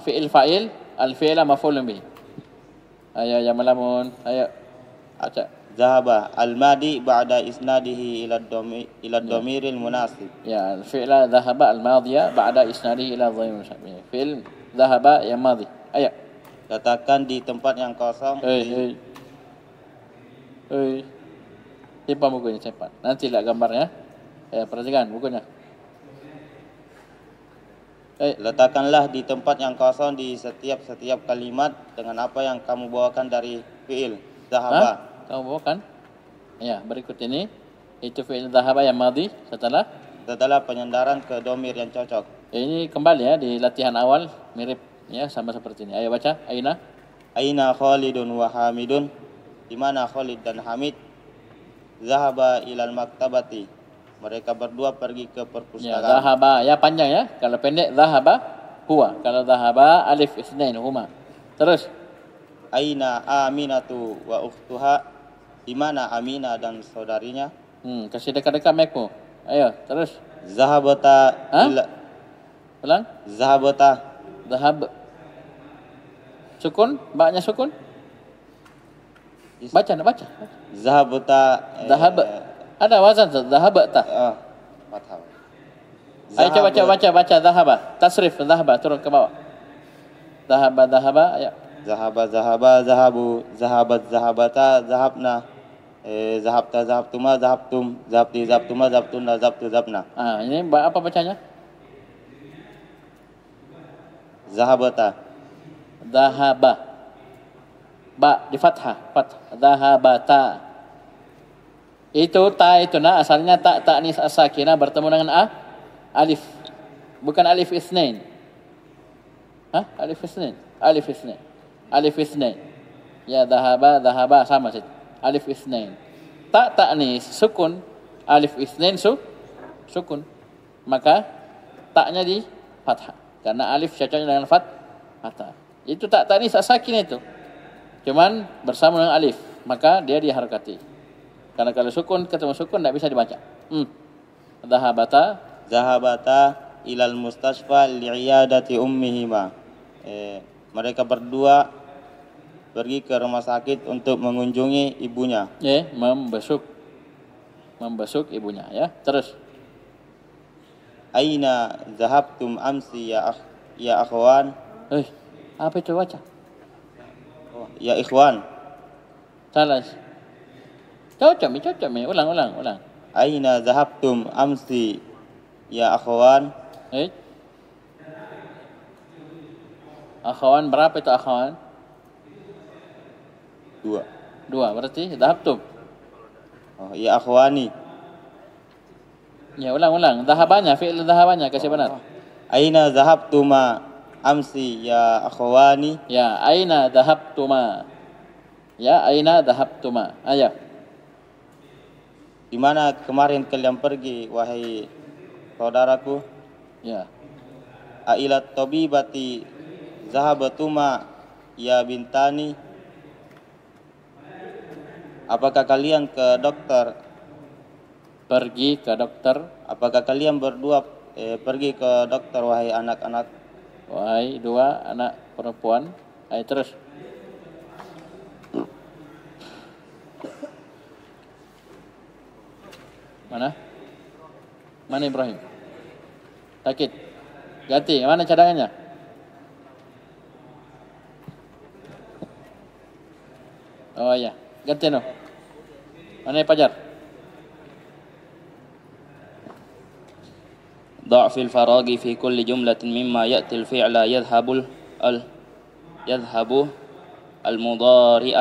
fi'il fa'il, al-fi'la maf'ulun bihi. Ayo ya malamun, ayo. Baca. Zahaba al-madi ba'da isnadihi ila dhamiril munasib. Ya, al-fi'la dhahaba al-madhiya ba'da isnadihi ila dhamiril munasib. Fi'il dhahaba yang madhi. Ayo. Letakkan di tempat yang kosong. Simpan bukunya, simpan. Nanti lihat gambarnya. Perhatikan bukunya. Letakkanlah di tempat yang kosong di setiap kalimat dengan apa yang kamu bawakan dari fi'il dhahaba. Kamu bawakan? Ya, berikut ini itu fi'il dhahaba yang madhi setelah penyandaran ke dhamir yang cocok. Ini kembali ya di latihan awal, mirip ya sama seperti ini. Ayo baca. Aina Khalidun wa Hamidun. Di mana Khalid dan Hamid? Zahaba ilal maktabati. Mereka berdua pergi ke perpustakaan. Ya, zahaba ya panjang ya. Kalau pendek zahaba huwa. Kalau zahaba alif isnain huma. Terus Aina Aminatu wa ukhtuha. Di mana Aminah dan saudarinya? Kasih dekat-dekat mic-mu. Ayo, terus. Zahabata ulang. Zahab. Sukun, baknya sukun. Baca. Zahabata. Ada wazan zahabata. Fathah. Ayo coba baca zahaba. Tasrif zahaba turun ke bawah. Zahaba, ayo. Zahabu, zahabat, zahabata, zahabna. zahabta, zahabtuma, zahabtum, zahabti, zahabtuma, zahabtunna, zahabtu, zahabna. Ini apa bacanya? Zahabata. Zahaba. Ba di fathah. Zahabata. Itu ta itu asalnya ta nis as-sakinah bertemu dengan alif. Bukan alif isnain. Alif isnain. Alif isnain. Ya dhahaba sama saja. Alif isnain. Ta nis sukun, alif isnain sukun. Maka taknya di fathah. Karena alif cocoknya dengan fathah. Itu ta nis as-sakinah itu. Cuman bersama dengan alif, maka dia diharakati. Karena kalau sukun ketemu sukun tidak bisa dibaca. Zahabata ilal mustasfa li'iyadati ummihima. Mereka berdua pergi ke rumah sakit untuk mengunjungi ibunya. Membesuk ibunya ya. Terus. Aina zahabtum amsi ya akhwan? Apa itu baca? Ya ikhwan. Salah. Cocok, ulang. Aina zahabtum amsi ya akhwan? Akhwan berapa itu akhwan? 2 berarti zahabtum. Ya akhwani. Ya ulang. Zahabanya, fi'il zahabanya kasih benar. Aina zahabtuma amsi ya akhwani? Ya, aina zahabtuma. Ayo. Di mana kemarin kalian pergi wahai saudaraku? Ya. Ailat tabibati zahabatuma ya bintani? Apakah kalian ke dokter? Pergi ke dokter. Apakah kalian berdua pergi ke dokter wahai anak-anak? Wahai 2 anak perempuan. Ayo terus. Mana Ibrahim? Sakit. Ganti. Mana cadangannya? Oh ya, ganti no. Mana Fajar? ضع في الفراغ في كل جملة مما يأتي الفعل يذهب المضارع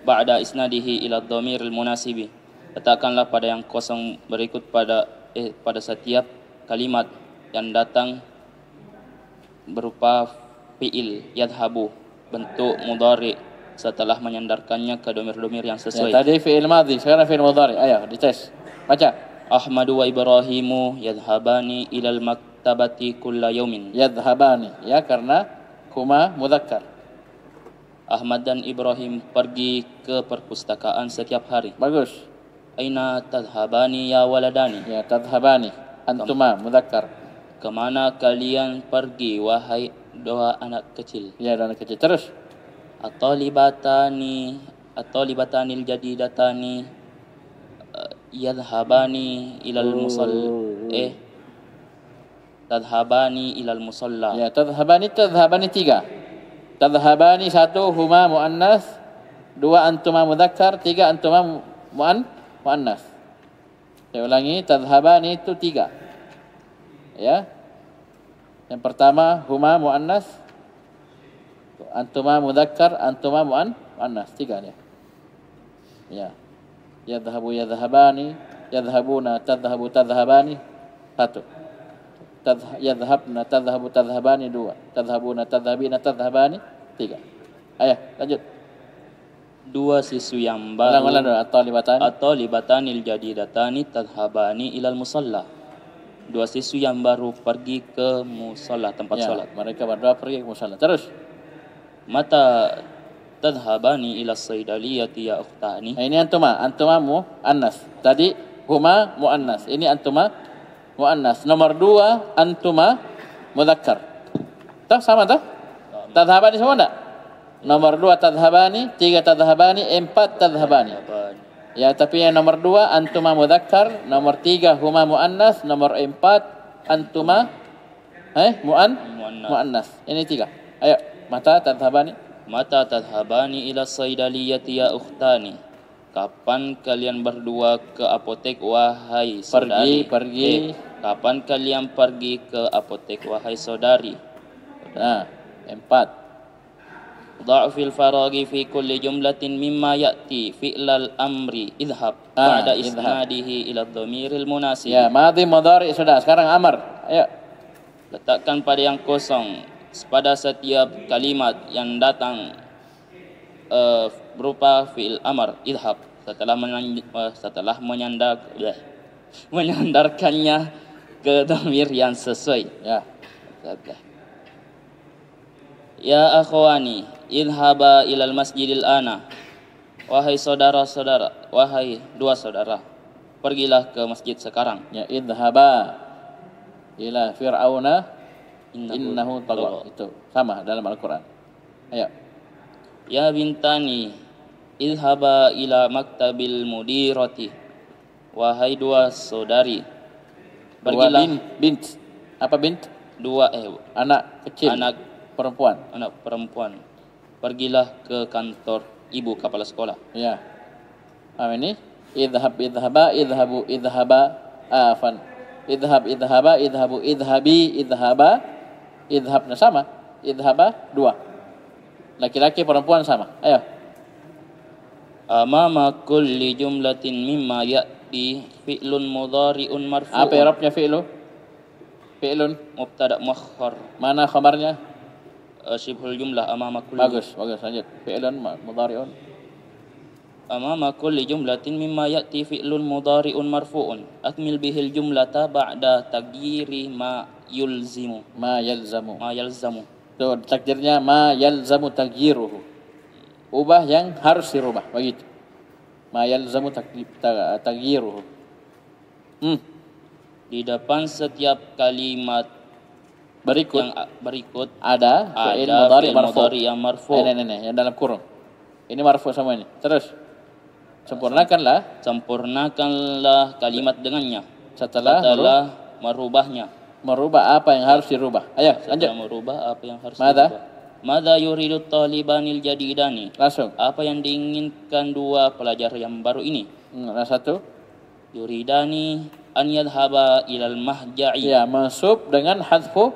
بعد إسناده إلى الضمير المناسب. Letakkanlah pada yang kosong berikut pada setiap kalimat yang datang berupa fi'il yadhabu bentuk mudhari setelah menyandarkannya ke domir-domir yang sesuai. Ya, tadi fi'il madhi, sekarang fi'il mudhari. Ayo dites. Baca. Ahmadu wa Ibrahimu yadhhabani ilal maktabati kulla yaumin. Yadhhabani ya karena huma mudzakkar. Ahmad dan Ibrahim pergi ke perpustakaan setiap hari. Bagus. Aina tadhhabani ya waladani? Ya, tadhhabani. Antuma mudzakkar. Kemana kalian pergi wahai 2 anak kecil? Ya, 2 anak kecil. Terus. At-talibatanil jadidatani yadhhabani ilal musalla. Tadhhabani ilal musalla. Ya, tadhhabani 3. Tadhhabani 1 huma muannas, 2 antuma mudzakkar, 3 antuma muannas. Saya ulangi, tadhhabani itu 3. Ya. Yang pertama huma muannas, antuma mudzakkar, antuma muannas, 3 dia. Ya. Yadhhabu yadhhabani, yadhhabuna tadhhabu tadhhabani 1. Yadhhabna tadhhabu tadhhabani 2. Tadhhabuna tadhhabina tadhhabani 3. Ayo lanjut. 2 siswi yang baru. At-talibatanil jadidatani tadhhabani ilal musalla. 2 siswi yang baru pergi ke musalla, tempat salat. Mereka berdua pergi ke musalla. Terus. Mata tadhhabani ila saydaliyati ya ukhtani. Ini antuma muannas. Tadi huma muannas. Ini antuma muannas. Nomor 2 antuma mudzakkar. Tahu sama tak? Tadhhabani semua enggak? Nomor 2 tadhhabani, 3 tadhhabani, 4 tadhhabani. Ya, tapi yang nomor 2 antuma mudzakkar, nomor 3 huma muannas, nomor 4 antuma muannas. Ini 3. Ayo, mata tadhhabani. Mata tadhhabani ila saydaliyati ya ukhtani. Kapan kalian berdua ke apotek wahai saudari? Pergi. Kapan kalian pergi ke apotek wahai saudari? Nah, 4. Dha'fil faraghi fi kulli jumlatin mimma ya'ti fi'lal amri idhab ba'da isnadihi ila dhamiril munasib. Ya, madhi mudhari sudah, sekarang amar. Ayo. Letakkan pada yang kosong pada setiap kalimat yang datang berupa fi'il amar idhab setelah menyandarkannya ke dhamir yang sesuai. Ya. Ya akhwani, idhaba ilal masjidil ana. Wahai saudara-saudara, wahai dua saudara, pergilah ke masjid sekarang. Ya, idhaba ila fir'auna innahu tagha. Itu sama dalam Al-Qur'an. Ayo. Ya bintani, idhaba ila maktabil mudirati. Wahai dua saudari, pergilah. Bint. Apa bint? Dua anak kecil. Anak perempuan. Pergilah ke kantor ibu kepala sekolah. Ya. Ini idhaba, idhabu, idhaba, afan. Idhaba, idhabu, idhabi, idhaba. Idhabna sama. Idhaba 2. Laki-laki perempuan sama. Ayo. Amama kulli jumlatin mimma ya'ti fi'lun mudhari'un marfu'un. Apa i'rabnya fi'lu? Fi'lun mubtada muakhkhar. Mana khabarnya? Syibhul jumlah amama kulli. Bagus, lanjut. Fi'lun mudhari'un. Amama kulli jumlatin mimma ya'ti fi'lun mudhari'un marfu'un. Akmil bihil jumlata ba'da taghyiri ma yalzamu. Tuh, takdirnya ma yalzamu taghyiruhu. Ubah yang harus dirubah, begitu. Ma yalzamu taghyiruhu. Di depan setiap kalimat berikut ada fi'il mudhari yang marfu. Yang dalam kurung. Ini marfu semua ini. Terus sempurnakanlah kalimat dengannya setelah merubahnya. Merubah apa yang harus dirubah. Ayo, lanjut. Merubah apa yang harus dirubah. Madza yuridu talibanil jadidani. Langsung. Apa yang diinginkan dua pelajar yang baru ini? Satu. Yuridani an yadhhaba ilal mahja'i. Ya, mansub dengan hadfun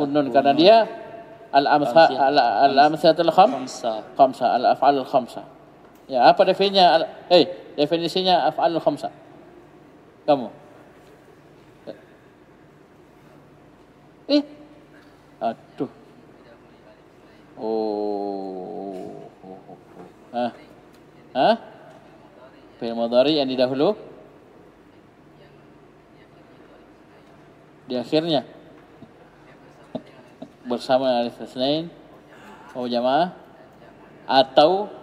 nun karena dia al-amsatul khamsa, al-af'alul khamsa. Ya, apa definisinya af'alul khamsa? Kamu. Aduh. Fi'il mudhari yang didahulu di akhirnya bersama alif tsnain atau jamaah atau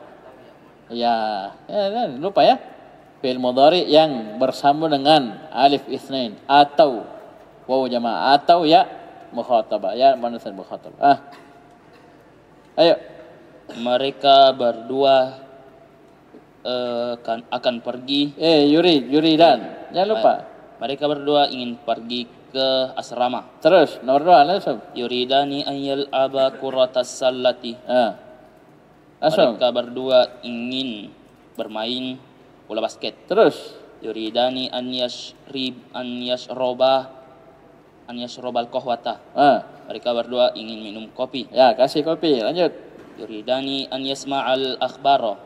lupa ya. Fi'il mudhari yang bersama dengan alif tsnain atau waw jamaah atau ya mukhatabah, ya manusia mukhatabah. Ayo. Mereka berdua akan pergi. Yuridan. Jangan lupa. Mereka berdua ingin pergi ke asrama. Terus nomor 2 langsung. Yuridani an yal'aba kuratas sallati. Langsung. Mereka berdua ingin bermain bola basket. Terus. Yuridani an yashrobal qahwata. Mereka berdua ingin minum kopi. Ya, kasih kopi. Lanjut. Yuridani an yasma'al akhbara.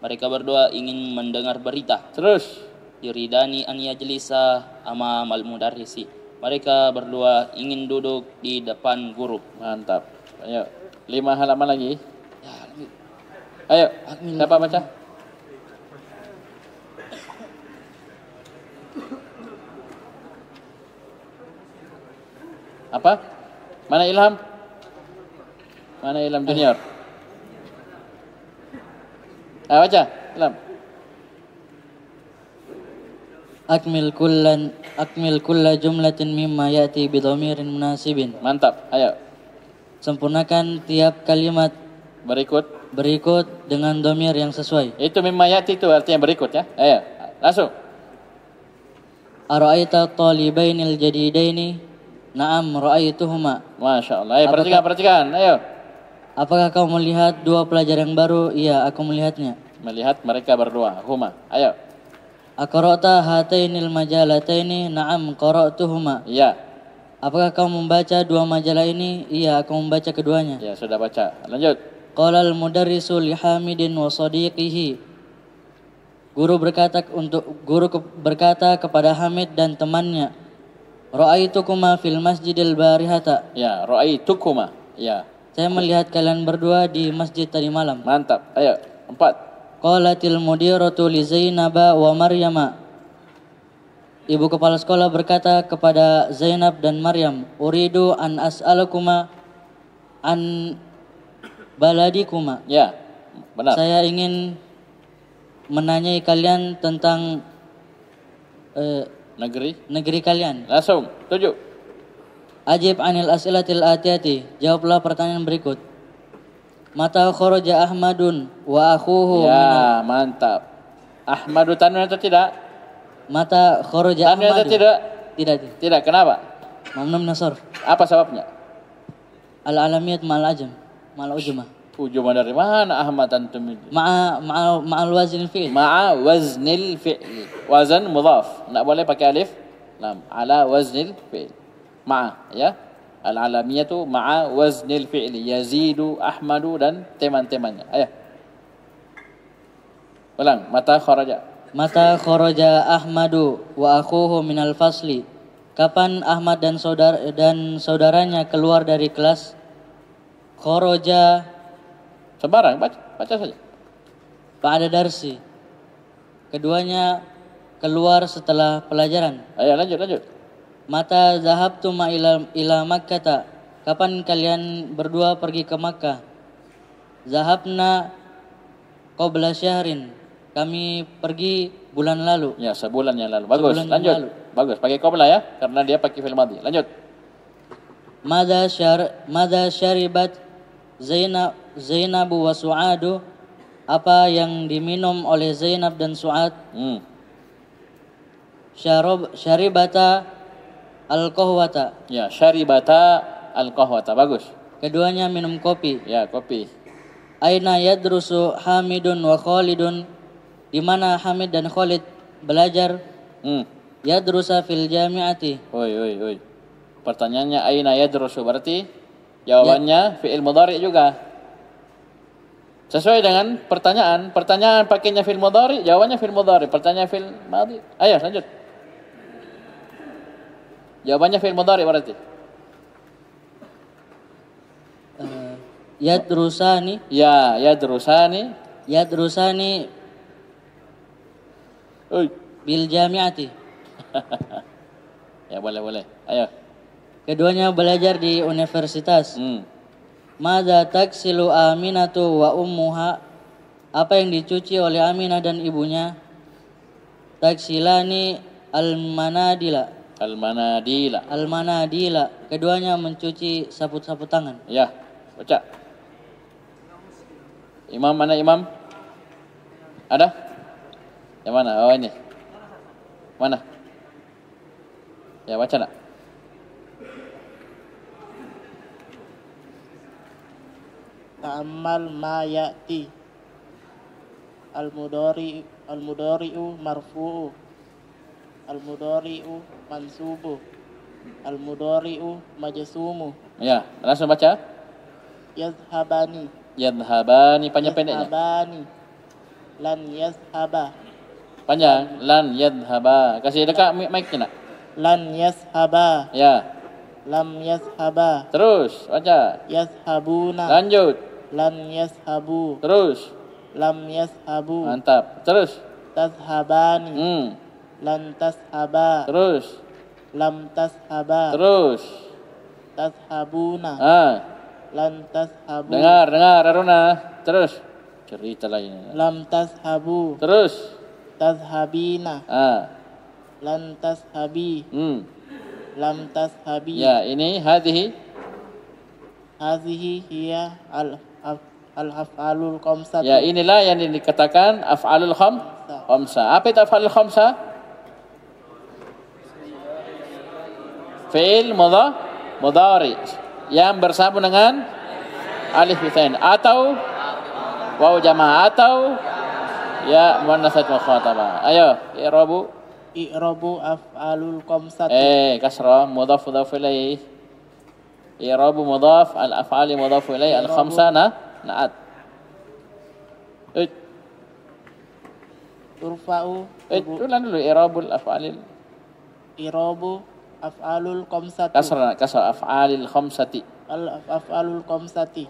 Mereka berdua ingin mendengar berita. Terus. Yuridani an yajlisa amamal mudarrisi. Mereka berdua ingin duduk di depan guru. Mantap. Ayo, 5 halaman lagi. Ayo, siapa baca? Apa? Mana Ilham? Mana Ilham Junior? Ayo baca, Ilham. Akmil kulla jumlatin mimma ya'ti bidhamirin munasibin. Mantap, ayo. Sempurnakan tiap kalimat berikut dengan dhamir yang sesuai. Itu mimma ya'ti itu artinya berikut ya. Ayo, langsung. Ara'aita talibainil jadidaini? Na'am ra'aituhuma. Masya Allah. Ayo perhatikan. Ayo. Apakah kau melihat dua pelajar yang baru? Iya, aku melihatnya. Melihat mereka berdua. Huma. Ayo. Aqra'ta hatainil majalataini? Na'am, qara'tuhuma. Iya. Apakah kamu membaca dua majalah ini? Iya, aku membaca keduanya. Ya, sudah baca. Lanjut. Qala al-mudarrisu li Hamidin wa sadiqihi. Guru berkata kepada Hamid dan temannya, Ra'aitukuma fil masjidil barihata. Ya, ra'aitukuma. Ya. Saya melihat kalian berdua di masjid tadi malam. Mantap. Ayo, 4. Qalatil mudiratu li Zainaba wa Maryama. Ibu kepala sekolah berkata kepada Zainab dan Maryam, Uridu an as'alakuma an baladikuma. Ya, benar. Saya ingin menanyai kalian tentang negeri kalian. Langsung, 7. Ajib anil as'ilatil atiyati. Jawablah pertanyaan berikut. Mata kharaja Ahmadun wa akhuhu. Ya, mantap. Ahmadu tanwin atau tidak? Mata kharaja Ahmadu. Tanwin atau tidak? Tidak. Tidak, kenapa? Mamnun nasar. Apa sebabnya? Al-alamiyat ma'al ajam, ma'al ujmah. Ujmah dari mana Ahmad antum? Ma'al waznil fi'l. Ma'a waznil fi'l. Wazan mudhaf. Tak boleh pakai alif lam. Ala waznil fi'l. Ma'a, ya. Al-alamiyatu ma'a waznil fi'li. Yazidu, Ahmadu dan teman-temannya. Ayo. Ulang. Mata kharaja. Mata kharaja Ahmadu wa akhuhu minal fasli. Kapan Ahmad dan saudaranya keluar dari kelas? Kharaja. Sembarang, baca saja. Ba'da darsi. Keduanya keluar setelah pelajaran. Ayo, lanjut. Mata zahabtuma ila Makkah. Kapan kalian berdua pergi ke Makkah? Zahabna qabla syahrin. Kami pergi bulan lalu. Ya, sebulan yang lalu. Bagus, lanjut. Bagus, pakai qabla ya, karena dia pakai fi'il madhi. Lanjut. Madza syaribat Zainab wa Su'adu. Apa yang diminum oleh Zainab dan Su'ad? Syaribata al-qahwata. Ya, syaribata al-qahwata. Bagus. Keduanya minum kopi. Ya, kopi. Aina yadrusu Hamidun wa Khalidun. Di mana Hamid dan Khalid belajar? Yadrusa fil jami'ati. Oi. Pertanyaannya aina yadrusu, berarti jawabannya fi'il mudhari juga. Sesuai dengan pertanyaan. Pertanyaan pakainya fi'il mudhari, jawabannya fi'il mudhari. Pertanyaan fi'il madhi. Ayo, lanjut. Jawabannya fi'il mudhari berarti. Yadrusani. Ya, yadrusani. Yadrusani bil jami'ati. Ya, boleh. Ayo. Keduanya belajar di universitas. Madza taksilu Aminatu wa ummuha. Apa yang dicuci oleh Aminah dan ibunya? Taksilani al-manadila. Keduanya mencuci sapu-sapu tangan. Ya, baca. Imam mana imam? Ada? Yang mana? Oh, ini. Mana? Ya, baca nak. Ta'ammal ma ya'ti. Al-mudhari'u marfu'u. Al-mudhari'u mansubu. Al-mudhari'u majzumu. Ya, langsung baca. Yazhabani. Panjang pendeknya. Yazhabani. Lan yazhaba. Panjang. Lan yazhaba. Kasih dekat mic-nya nak. Lan yazhaba. Ya. Lam yazhaba. Terus baca. Yazhabuna. Lanjut. Lan yazhabu. Terus. Lam yazhabu. Mantap. Terus. Tazhabani. Lan tashaba. Terus. Lam tashaba. Terus. Tashabuna. Lan tashabu. Dengar Aruna. Terus. Cerita lain. Lam tashabu. Terus. Tashabina. Lan tashabi. Lam tashabi. Ya, ini hadhihi. Hadhihi hiya al-af'alul khamsah. Ya, inilah yang dikatakan af'alul khamsah. Apa itu af'alul khamsah? Fi'il mudhari yang bersambung dengan alif ithain atau waw jamaah atau Ya muannasat mukhatabah. Ayo, i'rabu. I'rabu af'alul khamsati. Kasra mudhaf mudhaf ilaih. I'rabu mudhaf al-af'ali mudhaf ilaih al-khamsa na'at. Turfa'u. Ulang dulu i'rabul af'alil. I'rabu af'alul khamsati. Kasra af'alil khamsati. Af'alul khamsati.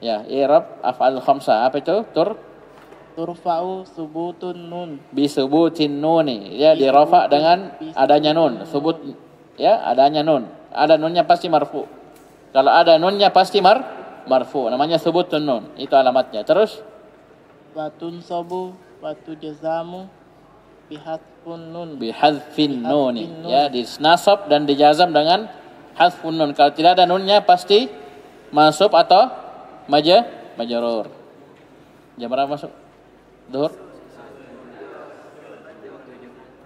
Ya, i'rab af'alul khamsa. Apa itu? Turfa'u subutun nun. Bi subutin nuni. Ya, dirafa dengan adanya nun. Subut ya, adanya nun. Ada nunnya pasti marfu. Kalau ada nunnya pasti marfu. Namanya subutun nun. Itu alamatnya. Terus Watun sobu, watu jazamu, bihadfun nun. Bihadfin nuni. Ya, dinasab dan dijazam dengan hadfun nun. Kalau tidak ada nunnya pasti masuk atau majrur. Jam berapa masuk? Duhur?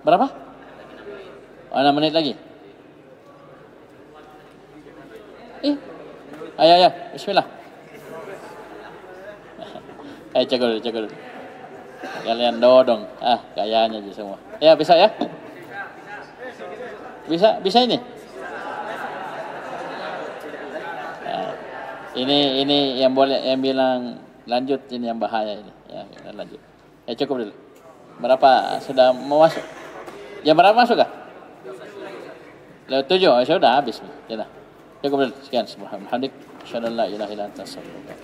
Berapa? 6 menit lagi. Ayo, bismillah. Jago dulu. Kalian dodong. Kayaknya aja semua. Ya, bisa ya? Bisa ini? Ini yang boleh yang bilang lanjut, ini yang bahaya ini. Ya, lanjut. Cukup dulu. Berapa sudah mau masuk? Jam berapa masuk kah? 7. Sudah habis. Ya dah. Cukup dulu. Sekian. Subhanallah. Asyhadu an la ilaha illa anta astaghfiruka.